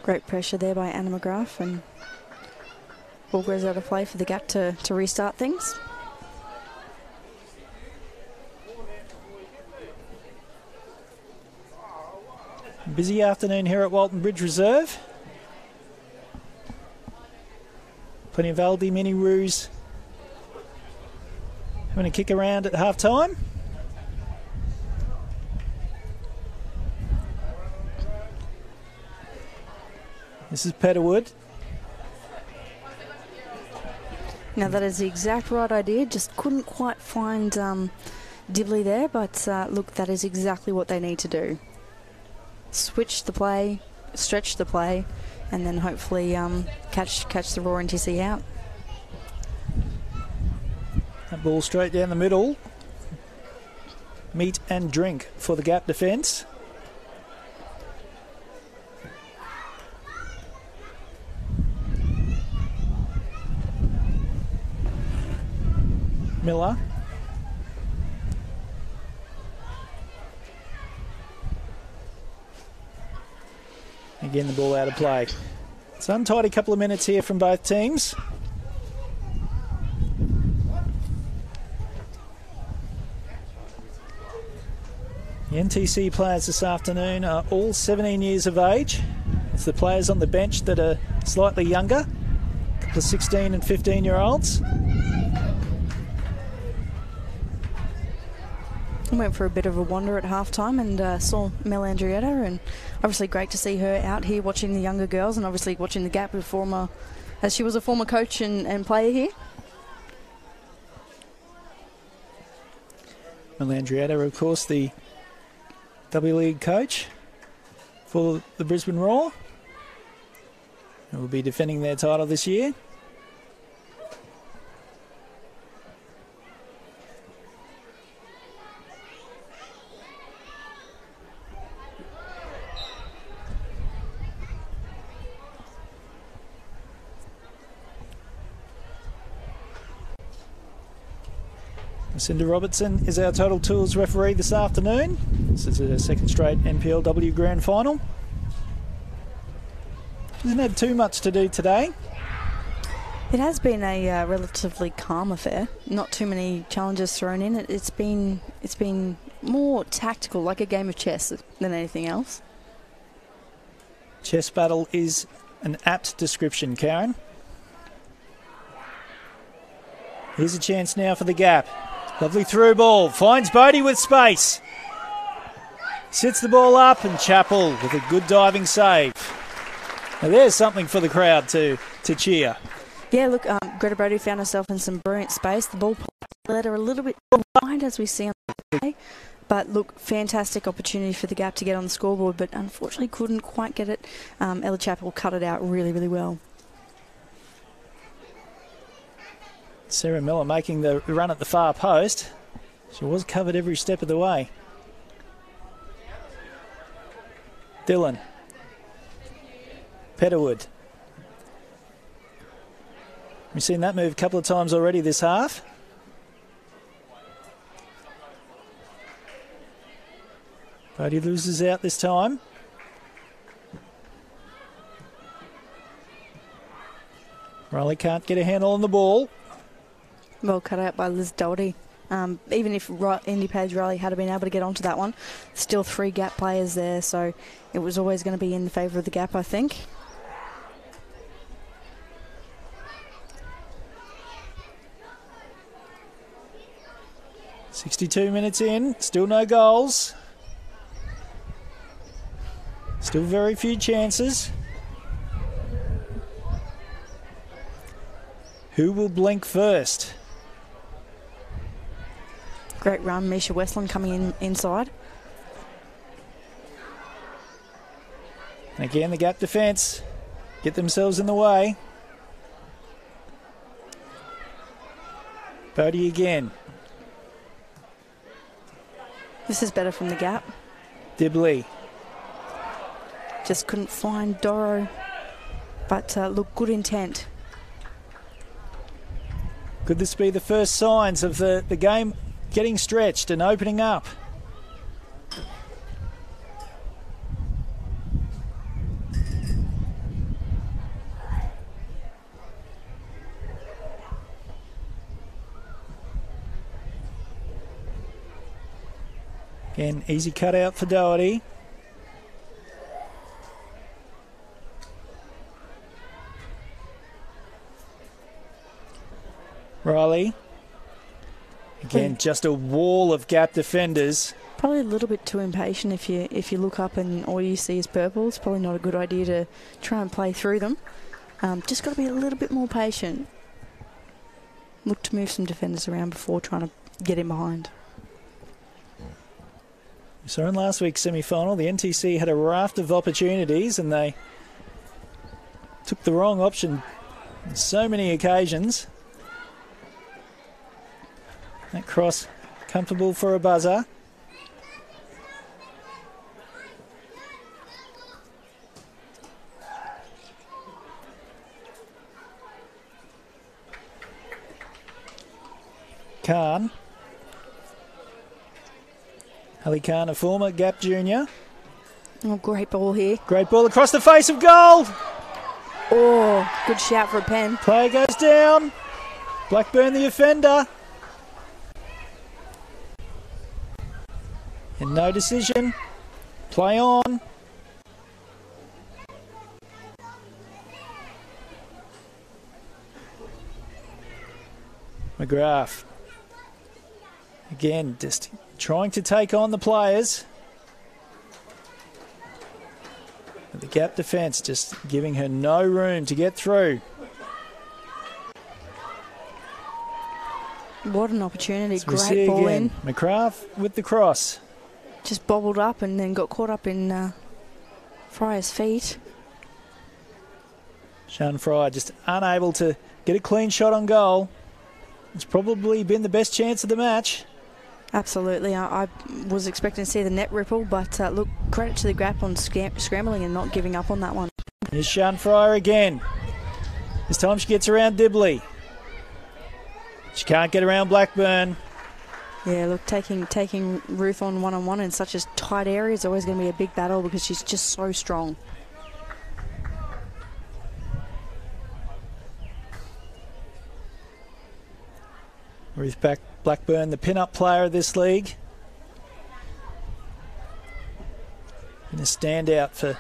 Speaker 3: Great pressure there by Anna McGrath, and ball goes out of play for the Gap to restart things.
Speaker 2: Busy afternoon here at Walton Bridge Reserve. Plenty of Aldi Mini Roos having a kick around at half time. This is Petterwood.
Speaker 3: Now that is the exact right idea, just couldn't quite find Dibley there, but look, that is exactly what they need to do. Switch the play, stretch the play, and then hopefully catch the Raw NTC out.
Speaker 2: That ball straight down the middle. Meat and drink for the Gap defence. Miller. Again, the ball out of play. It's an untidy couple of minutes here from both teams. The NTC players this afternoon are all 17 years of age. It's the players on the bench that are slightly younger, a couple of 16 and 15-year-olds.
Speaker 3: I went for a bit of a wander at halftime and saw Mel Andrietta, and obviously great to see her out here watching the younger girls and obviously watching the Gap as she was a former coach and player here.
Speaker 2: Mel Andrietta, of course, the W League coach for the Brisbane Roar, and will be defending their title this year. Cinda Robertson is our Total Tools referee this afternoon. This is a second straight NPLW Grand Final. Hasn't had too much to do today.
Speaker 3: It has been a relatively calm affair. Not too many challenges thrown in. It's been more tactical, like a game of chess, than anything else.
Speaker 2: Chess battle is an apt description, Karen. Here's a chance now for the Gap. Lovely through ball. Finds Bodie with space. Sits the ball up, and Chappell with a good diving save. Now there's something for the crowd to cheer.
Speaker 3: Yeah, look, Greta Bodie found herself in some brilliant space. The ball led her a little bit wide, as we see on the play. But look, fantastic opportunity for the Gap to get on the scoreboard, but unfortunately couldn't quite get it. Ella Chappell cut it out really, really well.
Speaker 2: Sarah Miller making the run at the far post. She was covered every step of the way. Dillon. Petterwood. We've seen that move a couple of times already this half. Bodie loses out this time. Riley can't get a handle on the ball.
Speaker 3: Well cut out by Liz Doherty. Even if Indy Page Riley had been able to get onto that one, still three Gap players there, so it was always going to be in favour of the Gap, I think.
Speaker 2: .62 minutes in, still no goals. Still very few chances. Who will blink first?
Speaker 3: Great run, Misha Westland coming in inside.
Speaker 2: And again, the gap defence get themselves in the way. Bodie again.
Speaker 3: This is better from the gap.
Speaker 2: Dibley.
Speaker 3: Just couldn't find Doro, but look, good intent.
Speaker 2: Could this be the first signs of the game getting stretched and opening up? Again, easy cut out for Doherty. Riley. Again, just a wall of gap defenders.
Speaker 3: Probably a little bit too impatient if you look up and all you see is purple. It's probably not a good idea to try and play through them. Just got to be a little bit more patient. Look to move some defenders around before trying to get in behind.
Speaker 2: So in last week's semi-final, the NTC had a raft of opportunities and they took the wrong option on so many occasions. That cross comfortable for a buzzer. Khan. Ali Khan, a former Gap junior.
Speaker 3: Oh, great ball here.
Speaker 2: Great ball across the face of goal.
Speaker 3: Oh, good shout for a pen.
Speaker 2: Player goes down. Blackburn the offender. And no decision. Play on. McGrath. Again, just trying to take on the players. But the gap defence just giving her no room to get through.
Speaker 3: What an opportunity.
Speaker 2: So
Speaker 3: great ball
Speaker 2: again,
Speaker 3: in.
Speaker 2: McGrath with the cross.
Speaker 3: Just bobbled up and then got caught up in Fryer's feet.
Speaker 2: Sean Fryer just unable to get a clean shot on goal. It's probably been the best chance of the match.
Speaker 3: Absolutely. I was expecting to see the net ripple, but look, credit to the Gap on scrambling and not giving up on that one.
Speaker 2: Here's Sean Fryer again. This time she gets around Dibley. She can't get around Blackburn.
Speaker 3: Yeah, look, taking Ruth on one-on-one in such a tight area is always going to be a big battle because she's just so strong.
Speaker 2: Ruth Blackburn, the pin-up player of this league. And a standout for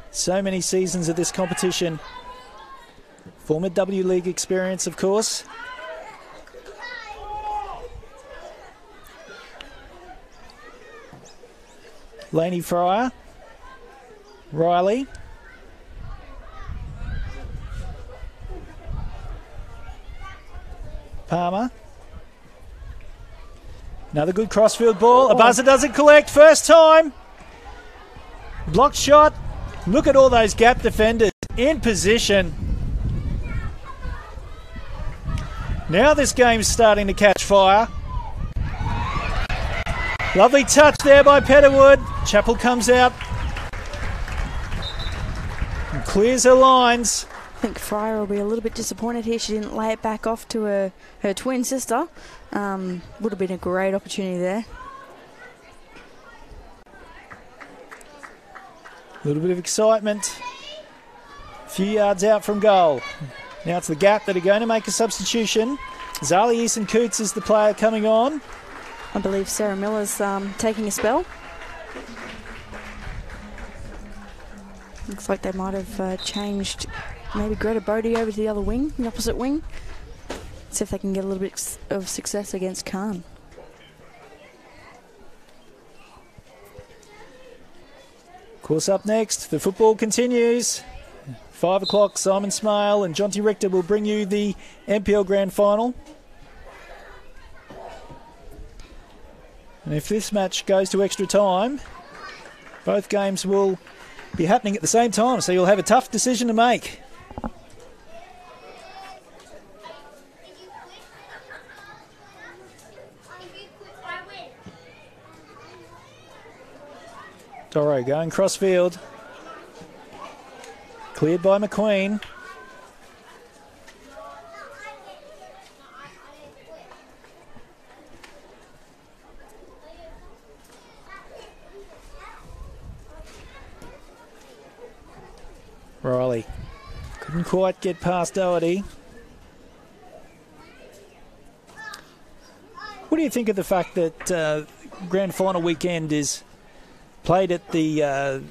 Speaker 2: so many seasons of this competition. Former W League experience, of course. Laney Fryer. Riley. Palmer. Another good crossfield ball. A buzzer doesn't collect. First time. Blocked shot. Look at all those gap defenders in position. Now this game's starting to catch fire. Lovely touch there by Petterwood. Chappell comes out and clears her lines.
Speaker 3: I think Fryer will be a little bit disappointed here. She didn't lay it back off to her twin sister. Would have been a great opportunity there.
Speaker 2: A little bit of excitement. A few yards out from goal. Now it's the Gap that are going to make a substitution. Zali Eason-Coots is the player coming on.
Speaker 3: I believe Sarah Miller's taking a spell. Looks like they might have changed maybe Greta Bodie over to the other wing, the opposite wing. See if they can get a little bit of success against Khan.
Speaker 2: Of course, up next, the football continues. 5 o'clock, Simon Smale and Jonty Richter will bring you the NPL Grand Final. And if this match goes to extra time, both games will be happening at the same time, so you'll have a tough decision to make. Doro going crossfield. Cleared by McQueen. Riley couldn't quite get past Doherty. What do you think of the fact that grand final weekend is played at the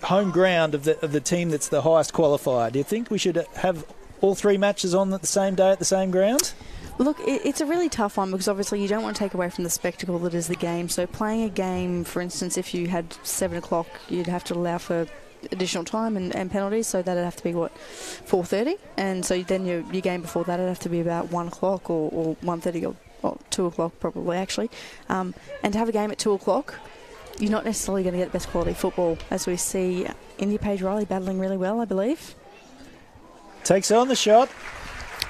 Speaker 2: home ground of the team that's the highest qualified? Do you think we should have all three matches on at the same day at the same ground?
Speaker 3: Look, it's a really tough one because obviously you don't want to take away from the spectacle that is the game. So playing a game, for instance, if you had 7 o'clock, you'd have to allow for additional time and penalties, so that'd have to be 4:30, and so then your game before that would have to be about 1 o'clock or 1:30 or 2 o'clock probably actually, and to have a game at 2 o'clock, you're not necessarily going to get the best quality football, as we see India Page Riley battling really well, I believe.
Speaker 2: Takes on the shot.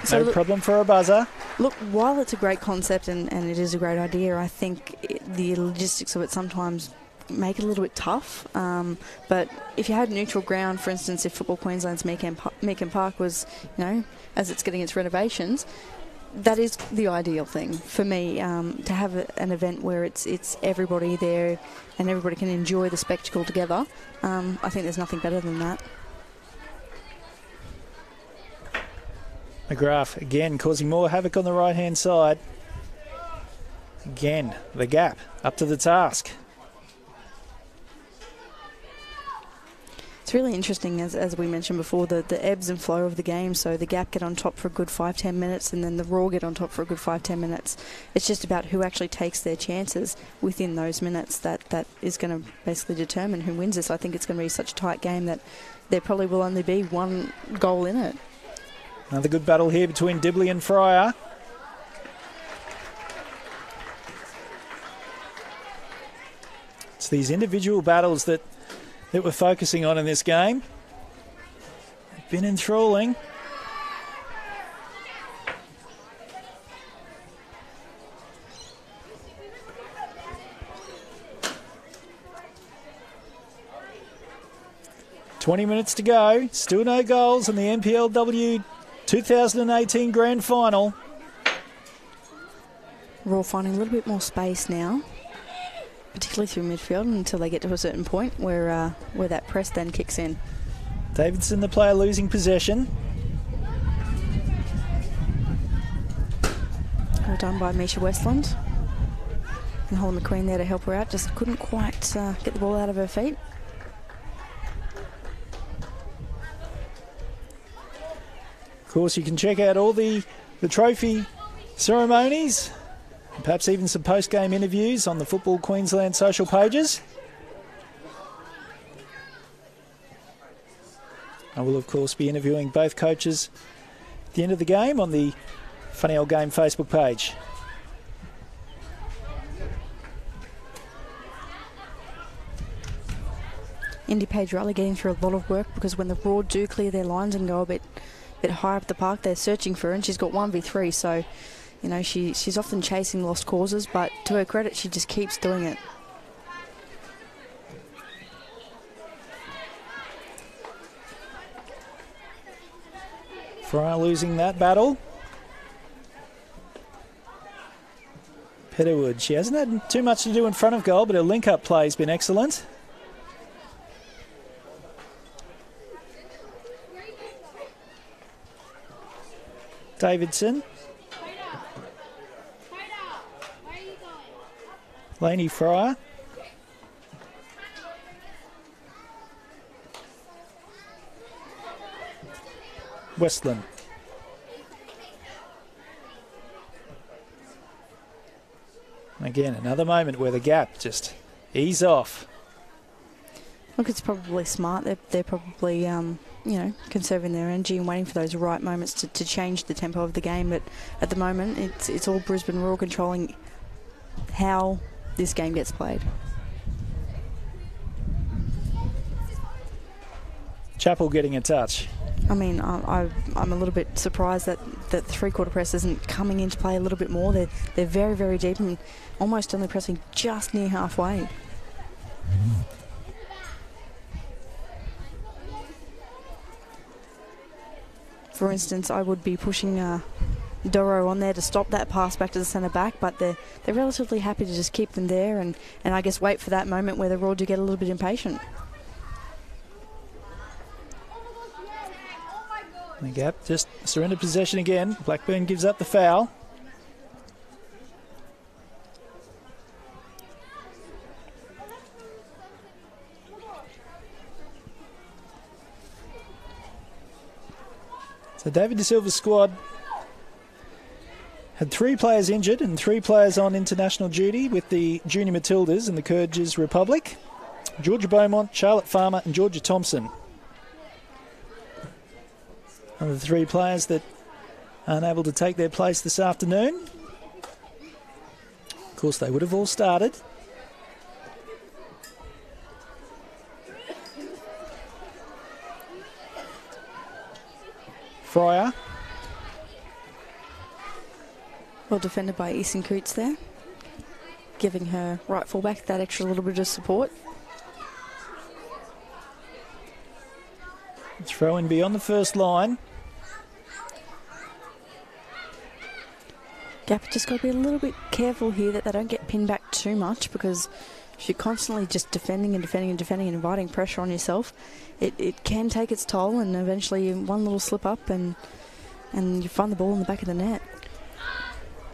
Speaker 2: So no problem for a buzzer.
Speaker 3: Look, while it's a great concept and it is a great idea, I think the logistics of it sometimes make it a little bit tough. But if you had neutral ground, for instance, if Football Queensland's Meakin Park was, as it's getting its renovations, that is the ideal thing for me, to have an event where it's everybody there and everybody can enjoy the spectacle together. I think there's nothing better than that.
Speaker 2: McGrath again causing more havoc on the right-hand side. Again, the gap up to the task.
Speaker 3: It's really interesting, as we mentioned before, the ebbs and flow of the game. So the Gap get on top for a good 5-10 minutes, and then the Raw get on top for a good 5-10 minutes. It's just about who actually takes their chances within those minutes that is going to basically determine who wins this. I think it's going to be such a tight game that there probably will only be one goal in it.
Speaker 2: Another good battle here between Dibley and Fryer. It's these individual battles that we're focusing on in this game. They've been enthralling. "20 minutes to go. Still no goals in the NPLW 2018 Grand Final.
Speaker 3: Raw finding a little bit more space now, particularly through midfield, until they get to a certain point where that press then kicks in.
Speaker 2: Davidson, the player, losing possession.
Speaker 3: Well done by Misha Westland. And Holly McQueen there to help her out. Just couldn't quite get the ball out of her feet.
Speaker 2: Of course, you can check out all the trophy ceremonies, and perhaps even some post-game interviews on the Football Queensland social pages. I will, of course, be interviewing both coaches at the end of the game on the Funny Old Game Facebook page.
Speaker 3: Indy Page Riley getting through a lot of work, because when the Raw do clear their lines and go a bit higher up the park, they're searching for her, and she's got 1v3, so she's often chasing lost causes, but to her credit, she just keeps doing it.
Speaker 2: Fryer losing that battle. Petterwood, she hasn't had too much to do in front of goal, but her link-up play has been excellent. Davidson. Laney Fryer. Westland. Again, another moment where the Gap just ease off.
Speaker 3: Look, it's probably smart. They're probably conserving their energy and waiting for those right moments to change the tempo of the game. But at the moment, it's all Brisbane Roar controlling how this game gets played.
Speaker 2: Chappell getting a touch.
Speaker 3: I mean, I'm a little bit surprised that three-quarter press isn't coming into play a little bit more. They're very, very deep and almost only pressing just near halfway. For instance, I would be pushing Doro on there to stop that pass back to the centre back, but they're relatively happy to just keep them there and I guess wait for that moment where the Roar do get a little bit impatient.
Speaker 2: The Gap just surrender possession again. Blackburn gives up the foul. So David De Silva's squad had 3 players injured and 3 players on international duty with the Junior Matildas and the Kyrgyz Republic. Georgia Beaumont, Charlotte Farmer and Georgia Thompson are the 3 players that aren't able to take their place this afternoon. Of course, they would have all started. Fryer.
Speaker 3: Well defended by Easton Coots there, giving her right fullback that extra little bit of support.
Speaker 2: Throw in beyond the first line.
Speaker 3: Gap just got to be a little bit careful here that they don't get pinned back too much, because if you're constantly just defending and inviting pressure on yourself, it can take its toll, and eventually one little slip up and you find the ball in the back of the net.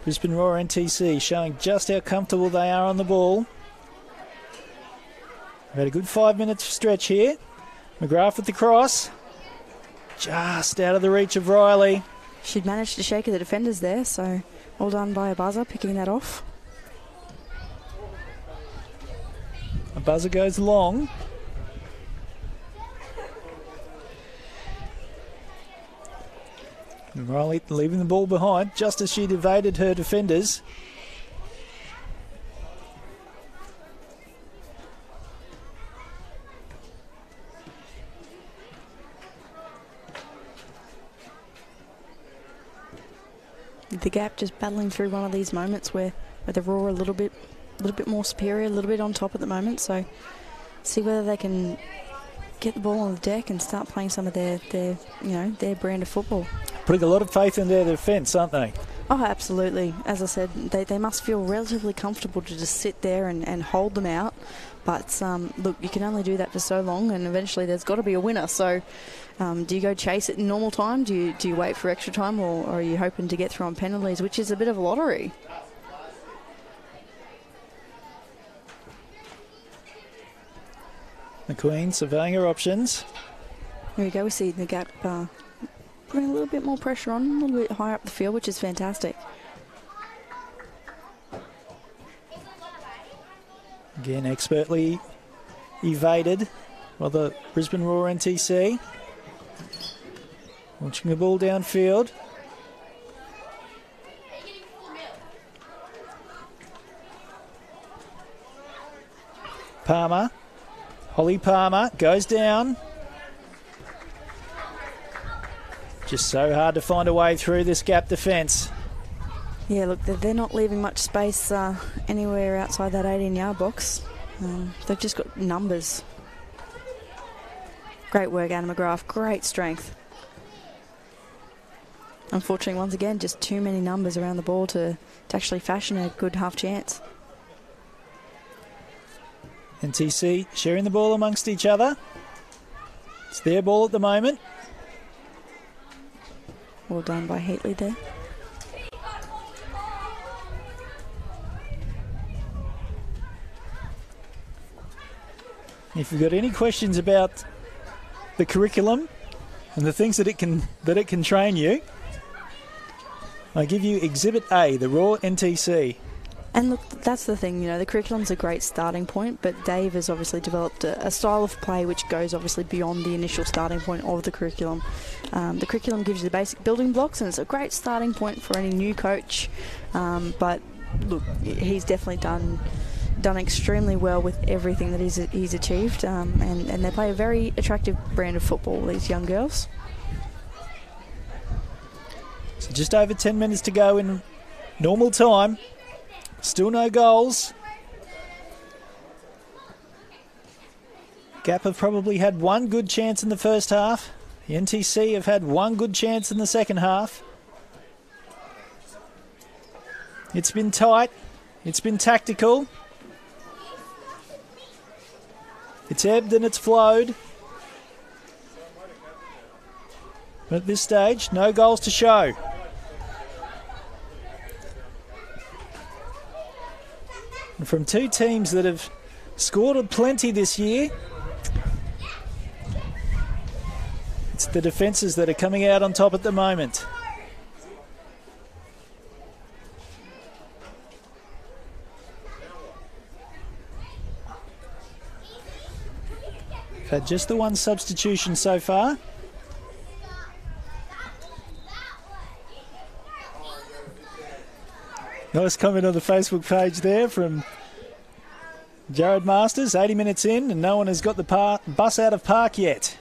Speaker 2: Brisbane Roar NTC showing just how comfortable they are on the ball. We've had a good 5 minutes stretch here. McGrath with the cross. Just out of the reach of Riley.
Speaker 3: She'd managed to shake the defenders there, so well done by a buzzer picking that off.
Speaker 2: A buzzer goes long. And Riley leaving the ball behind just as she'd evaded her defenders.
Speaker 3: The Gap just battling through one of these moments where the Roar are a little bit more superior, a little bit on top at the moment. So see whether they can get the ball on the deck and start playing some of their brand of football.
Speaker 2: Putting a lot of faith in their defence, aren't they?
Speaker 3: Oh, absolutely. As I said, they must feel relatively comfortable to just sit there and hold them out. But look, you can only do that for so long, and eventually there's got to be a winner. So do you go chase it in normal time? Do you wait for extra time, or are you hoping to get through on penalties, which is a bit of a lottery?
Speaker 2: The Queen surveying her options.
Speaker 3: Here we go. We see the Gap putting a little bit more pressure on, a little bit higher up the field, which is fantastic.
Speaker 2: Again, expertly evaded by the Brisbane Roar NTC. Launching the ball downfield. Palmer. Holly Palmer goes down. Just so hard to find a way through this Gap defence.
Speaker 3: Yeah, look, they're not leaving much space anywhere outside that 18-yard box. They've just got numbers. Great work, Anna McGrath. Great strength. Unfortunately, once again, just too many numbers around the ball to actually fashion a good half chance.
Speaker 2: NTC sharing the ball amongst each other. It's their ball at the moment.
Speaker 3: Well done by Heatley there.
Speaker 2: If you've got any questions about the curriculum and the things that it can train you, I give you Exhibit A, the Raw NTC.
Speaker 3: And look, that's the thing, the curriculum's a great starting point, but Dave has obviously developed a style of play which goes obviously beyond the initial starting point of the curriculum. The curriculum gives you the basic building blocks, and it's a great starting point for any new coach. But look, he's definitely done done extremely well with everything that he's achieved, and they play a very attractive brand of football, these young girls.
Speaker 2: So just over 10 minutes to go in normal time. Still no goals. Gap have probably had one good chance in the first half. The NTC have had one good chance in the second half. It's been tight. It's been tactical. It's ebbed and it's flowed. But at this stage, no goals to show. And from two teams that have scored plenty this year, it's the defences that are coming out on top at the moment. We've had just the one substitution so far. Nice comment on the Facebook page there from Jared Masters. 80 minutes in and no one has got the bus out of park yet.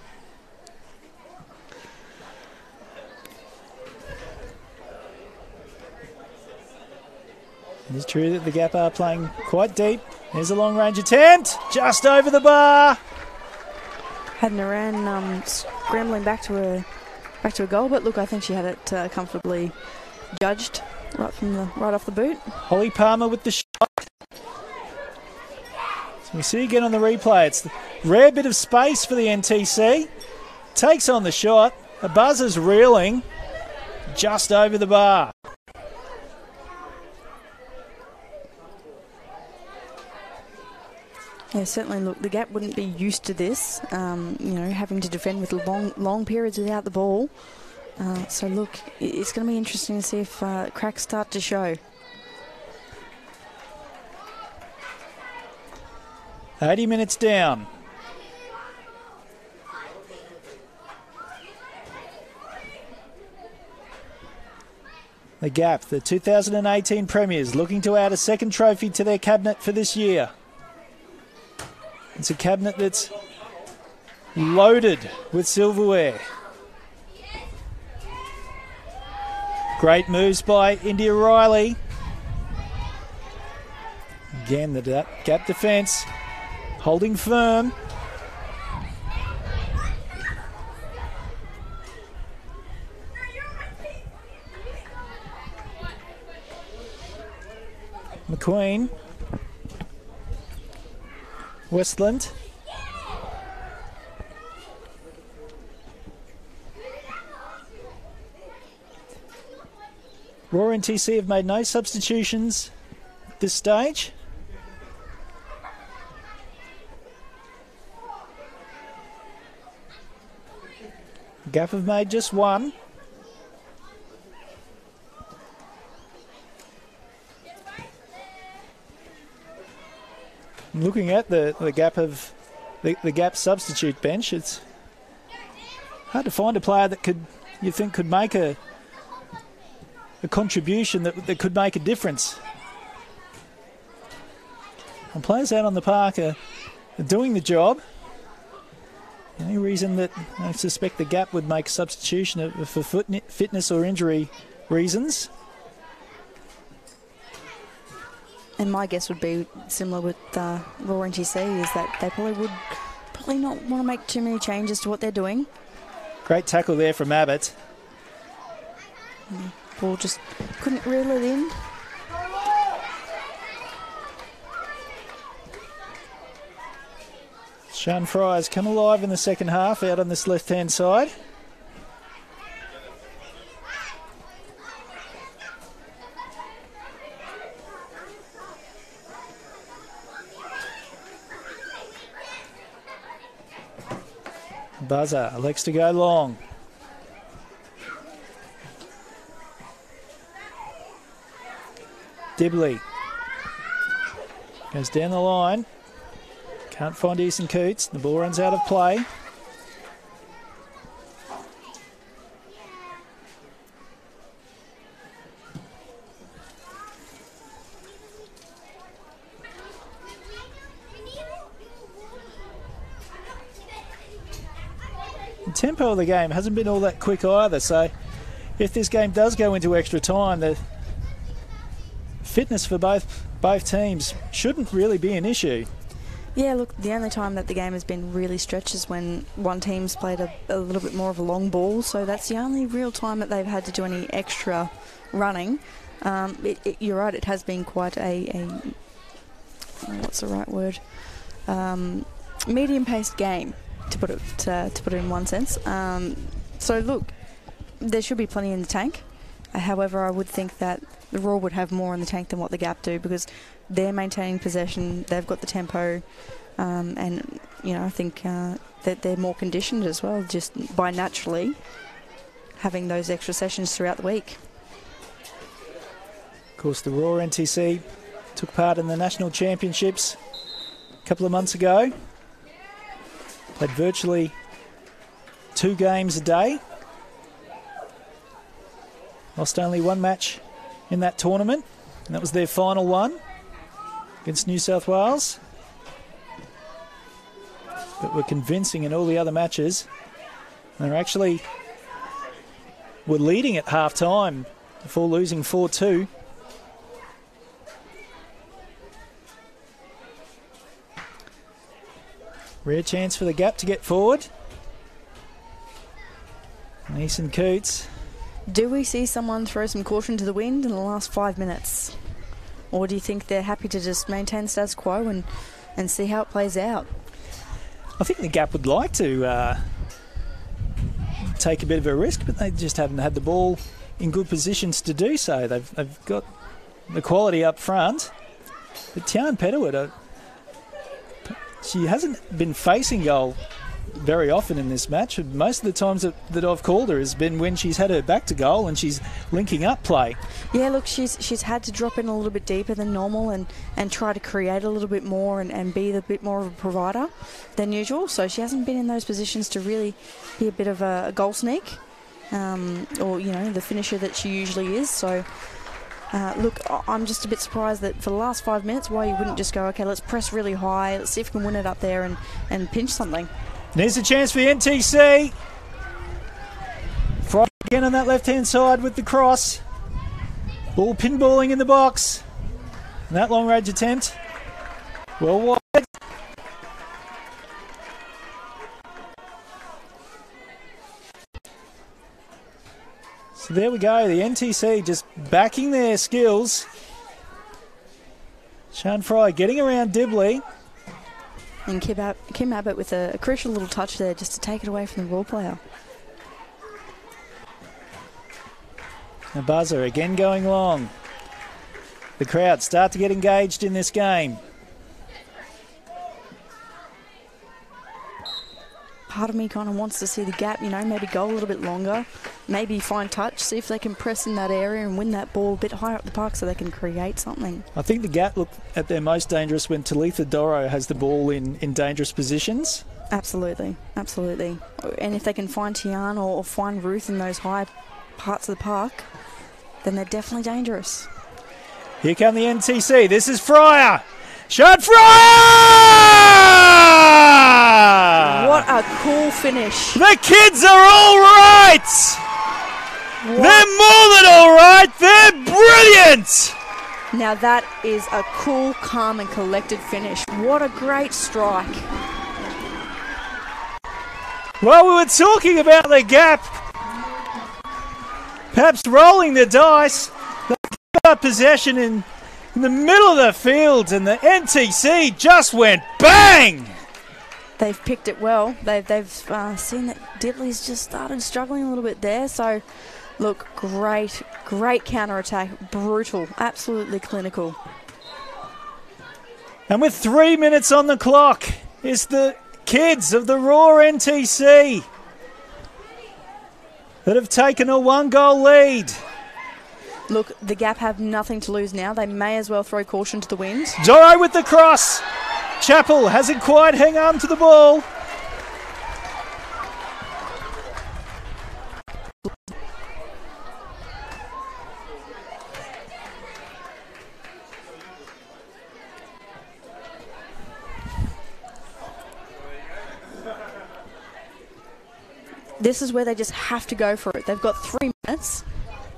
Speaker 2: It is true that the Gap are playing quite deep. There's a long range attempt, just over the bar.
Speaker 3: Had Naran scrambling back to a goal, but look, I think she had it comfortably judged right off the boot.
Speaker 2: Holly Palmer with the shot. So we see again on the replay, it's a rare bit of space for the NTC. Takes on the shot. The buzzer's reeling, just over the bar.
Speaker 3: Yeah, certainly. Look, the Gap wouldn't be used to this, having to defend with long periods without the ball. So look, it's going to be interesting to see if cracks start to show.
Speaker 2: 80 minutes down. The Gap, the 2018 Premiers, looking to add a second trophy to their cabinet for this year. It's a cabinet that's loaded with silverware. Great moves by India Riley. Again, the Gap defence holding firm. McQueen. Westland. Raw NTC have made no substitutions at this stage. Gap have made just one. Looking at the Gap substitute bench, it's hard to find a player that you think could make a contribution that could make a difference. And players out on the park are doing the job. The only reason that I suspect the Gap would make a substitution for fitness or injury reasons.
Speaker 3: And my guess would be similar with Raw NTC, is that they probably not want to make too many changes to what they're doing.
Speaker 2: Great tackle there from Abbott.
Speaker 3: Ball just couldn't reel it in.
Speaker 2: Sean Fry's come alive in the second half out on this left-hand side. Buzzer elects to go long. Dibley goes down the line. Can't find Easton Coots. The ball runs out of play. tempo of the game hasn't been all that quick either. So if this game does go into extra time, the fitness for both teams shouldn't really be an issue.
Speaker 3: Yeah, look, the only time that the game has been really stretched is when one team's played a little bit more of a long ball, so that's the only real time that they've had to do any extra running. You're right, it has been quite a what's the right word? Medium-paced game, to put it in one sense. So look, there should be plenty in the tank. However, I would think that the Raw would have more in the tank than what the Gap do, because they're maintaining possession, they've got the tempo, and I think that they're more conditioned as well, just by naturally having those extra sessions throughout the week.
Speaker 2: Of course, the Raw NTC took part in the National Championships a couple of months ago. Played virtually 2 games a day. Lost only 1 match in that tournament, and that was their final one against New South Wales. But were convincing in all the other matches. They were leading at half-time before losing 4-2. Rare chance for the Gap to get forward. Neeson Coots.
Speaker 3: Do we see someone throw some caution to the wind in the last 5 minutes? Or do you think they're happy to just maintain status quo and see how it plays out?
Speaker 2: I think the Gap would like to take a bit of a risk, but they just haven't had the ball in good positions to do so. They've got the quality up front. But Tian Pettiwood, she hasn't been facing goal very often in this match. Most of the times that I've called her has been when she's had her back to goal and she's linking up play. Yeah,
Speaker 3: look, she's had to drop in a little bit deeper than normal and try to create a little bit more and be a bit more of a provider than usual. So she hasn't been in those positions to really be a bit of a goal sneak or, the finisher that she usually is. So, look, I'm just a bit surprised that for the last 5 minutes why you wouldn't just go, okay, let's press really high, let's see if we can win it up there and pinch something.
Speaker 2: There's a chance for the NTC. Fry again on that left-hand side with the cross. Ball pinballing in the box. And that long-range attempt. Well wide. So there we go. The NTC just backing their skills. Sian Fry getting around Dibley.
Speaker 3: And Kim Abbott with a crucial little touch there just to take it away from the ball player. The buzzer again going long. The crowd start to get engaged in this game. Part of me kind of wants to see the Gap, maybe go a little bit longer, maybe find touch, see if they can press in that area and win that ball a bit higher up the park so they can create something. I think the Gap look at their most dangerous when Talitha Doro has the ball in dangerous positions. Absolutely, absolutely. And if they can find Tian or find Ruth in those high parts of the park, then they're definitely dangerous. Here come the NTC. This is Fryer. Shot Fryer! What a cool finish. The kids are all right. What? They're more than all right. They're brilliant. Now that is a cool, calm and collected finish. What a great strike. Well, we were talking about the Gap perhaps rolling the dice. They got possession in the middle of the field, and the NTC just went bang! They've picked it well. They've seen that Dibley's just started struggling a little bit there. So, look, great counter-attack. Brutal. Absolutely clinical. And with 3 minutes on the clock, it's the kids of the Raw NTC that have taken a 1-goal lead. Look, the Gap have nothing to lose now. They may as well throw caution to the wind. Doro with the cross. Chappell hasn't quite hung on to the ball. this is where they just have to go for it. They've got 3 minutes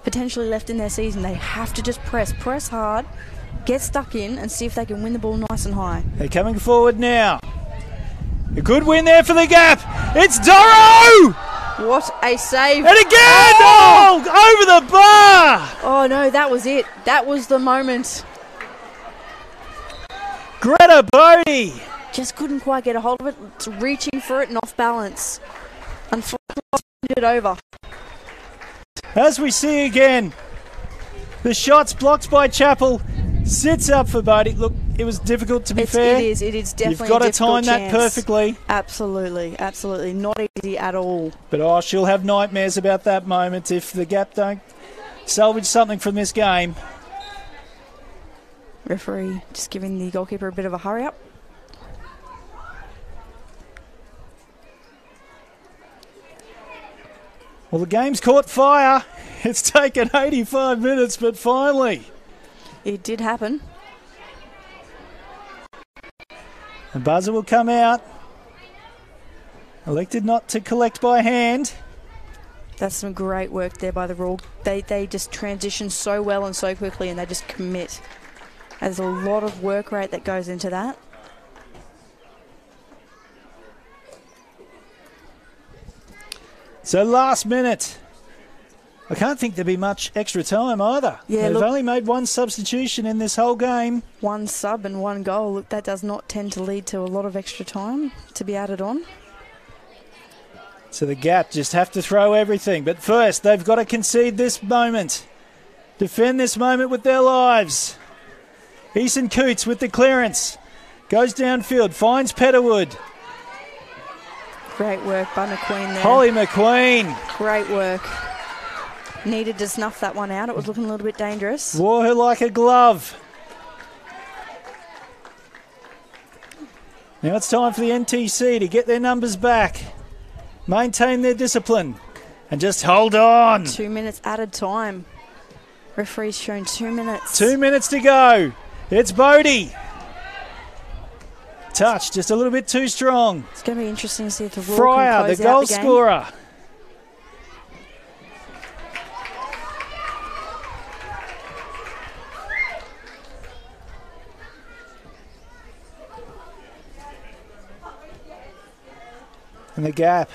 Speaker 3: potentially left in their season. They have to just press hard, get stuck in, and see if they can win the ball nice and high.
Speaker 2: They're coming forward now. A good win there for the Gap. It's Doro!
Speaker 3: What a save.
Speaker 2: And again! Oh! Over the bar!
Speaker 3: Oh, no, that was it. That was the moment.
Speaker 2: Greta Bodie.
Speaker 3: Just couldn't quite get a hold of it. It's reaching for it and off balance. Unfortunately, it over.
Speaker 2: As we see again, the shot's blocked by Chappell. Sits up for Bodie. Look, it was difficult to be fair.
Speaker 3: It is definitely
Speaker 2: You've got
Speaker 3: a
Speaker 2: to time
Speaker 3: chance.
Speaker 2: that perfectly.
Speaker 3: Absolutely. Not easy at all.
Speaker 2: But she'll have nightmares about that moment if the Gap don't salvage something from this game.
Speaker 3: Referee just giving the goalkeeper a bit of a hurry up.
Speaker 2: Well, the game's caught fire. It's taken 85 minutes, but finally.
Speaker 3: It did happen.
Speaker 2: The buzzer will come out. Elected not to collect by hand.
Speaker 3: That's some great work there by the rule. They just transition so well and so quickly, and they just commit. There's a lot of work rate that goes into that.
Speaker 2: So last minute. I can't think there'll be much extra time either.
Speaker 3: Yeah,
Speaker 2: They've only made one substitution in this whole game.
Speaker 3: One sub and one goal. Look, that does not tend to lead to a lot of extra time to be added on.
Speaker 2: So the Gap just have to throw everything. But first, they've got to concede this moment. Defend this moment with their lives. Eason Coots with the clearance. Goes downfield, finds Petterwood.
Speaker 3: Great work by McQueen there.
Speaker 2: Holly McQueen.
Speaker 3: Great work. Needed to snuff that one out. It was looking a little bit dangerous.
Speaker 2: Wore her like a glove. Now it's time for the NTC to get their numbers back. Maintain their discipline. And just hold on.
Speaker 3: 2 minutes added time. Referee's shown 2 minutes.
Speaker 2: 2 minutes to go. It's Bodie. Touch just a little bit too strong.
Speaker 3: It's going to be interesting to see if the rule
Speaker 2: Fryer,
Speaker 3: can
Speaker 2: the
Speaker 3: close
Speaker 2: goal
Speaker 3: out the game.
Speaker 2: scorer. And the Gap.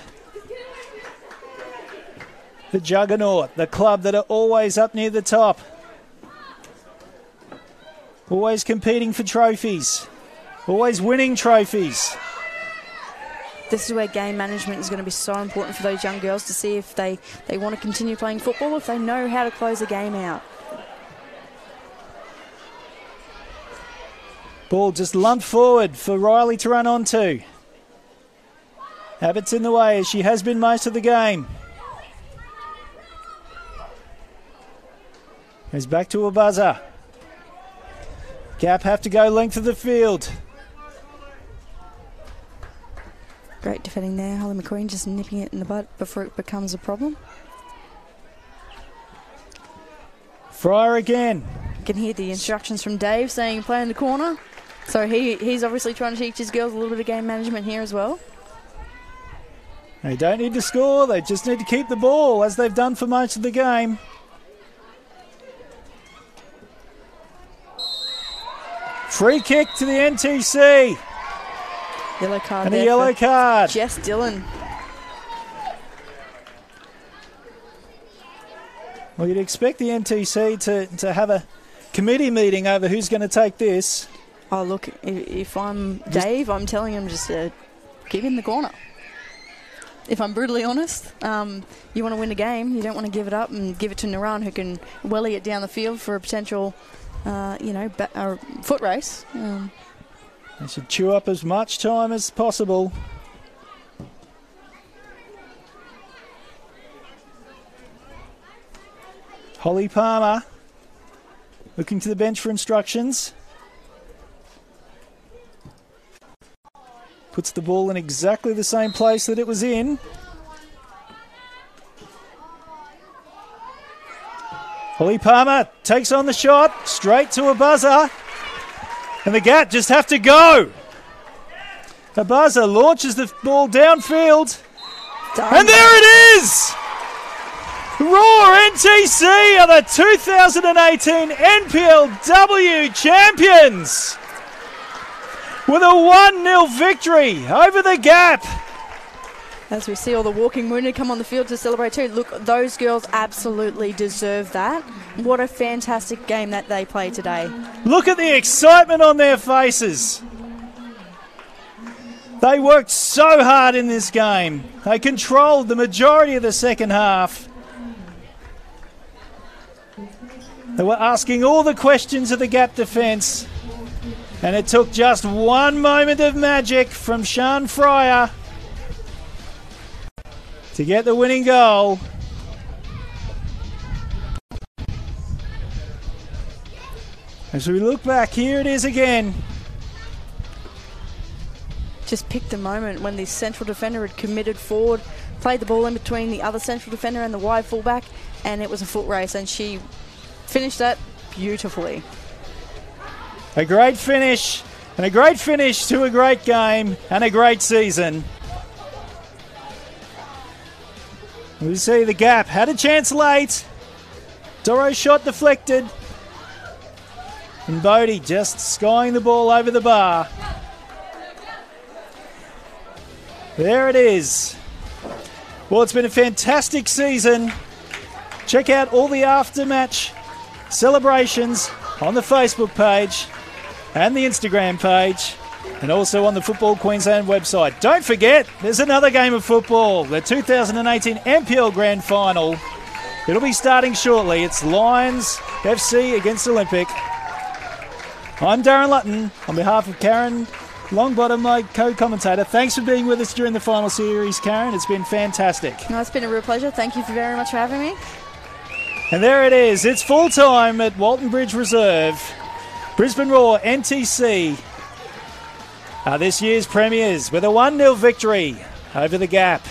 Speaker 2: The juggernaut, the club that are always up near the top. Always competing for trophies. Always winning trophies.
Speaker 3: This is where game management is going to be so important for those young girls to see if they want to continue playing football, if they know how to close a game out.
Speaker 2: Ball just lumped forward for Riley to run onto. Abbott's in the way as she has been most of the game. Goes back to a buzzer. Gap have to go length of the field.
Speaker 3: Great defending there. Holly McQueen just nipping it in the butt before it becomes a problem.
Speaker 2: Fryer again.
Speaker 3: You can hear the instructions from Dave saying play in the corner. So he's obviously trying to teach his girls a little bit of game management here as well.
Speaker 2: They don't need to score. They just need to keep the ball as they've done for most of the game. Free kick to the NTC.
Speaker 3: Yellow card
Speaker 2: and
Speaker 3: there
Speaker 2: a yellow
Speaker 3: for
Speaker 2: card.
Speaker 3: Jess Dillon.
Speaker 2: Well, you'd expect the NTC to have a committee meeting over who's going to take this.
Speaker 3: Oh, look, if I'm Dave, I'm telling him just keep in the corner. If I'm brutally honest, you want to win a game, you don't want to give it up and give it to Naran, who can welly it down the field for a potential, foot race.
Speaker 2: They should chew up as much time as possible. Holly Palmer looking to the bench for instructions. Puts the ball in exactly the same place that it was in. Holly Palmer takes on the shot, straight to a buzzer. And the Gap just have to go. A buzzer launches the ball downfield. And there it is! Raw NTC are the 2018 NPLW champions with a 1-0 victory over the Gap.
Speaker 3: As we see all the walking wounded come on the field to celebrate too. Look, those girls absolutely deserve that. What a fantastic game that they played today.
Speaker 2: Look at the excitement on their faces. They worked so hard in this game. They controlled the majority of the second half. They were asking all the questions of the Gap defence. And it took just one moment of magic from Sian Fryer to get the winning goal. As we look back, here it is again.
Speaker 3: Just picked the moment when the central defender had committed forward, played the ball in between the other central defender and the wide fullback, and it was a foot race, and she finished that beautifully.
Speaker 2: A great finish, and a great finish to a great game and a great season. We see the Gap had a chance late. Doro's shot deflected. And Bodie just skying the ball over the bar. There it is. Well, it's been a fantastic season. Check out all the after-match celebrations on the Facebook page and the Instagram page, and also on the Football Queensland website. Don't forget, there's another game of football, the 2018 NPL Grand Final. It'll be starting shortly. It's Lions FC against Olympic. I'm Darren Lutton, on behalf of Karen Longbottom, my co-commentator. Thanks for being with us during the final series, Karen. It's been fantastic.
Speaker 3: No, it's been a real pleasure. Thank you very much for having me.
Speaker 2: And there it is. It's full time at Walton Bridge Reserve. Brisbane Roar NTC are this year's premiers with a 1-0 victory over the Gap.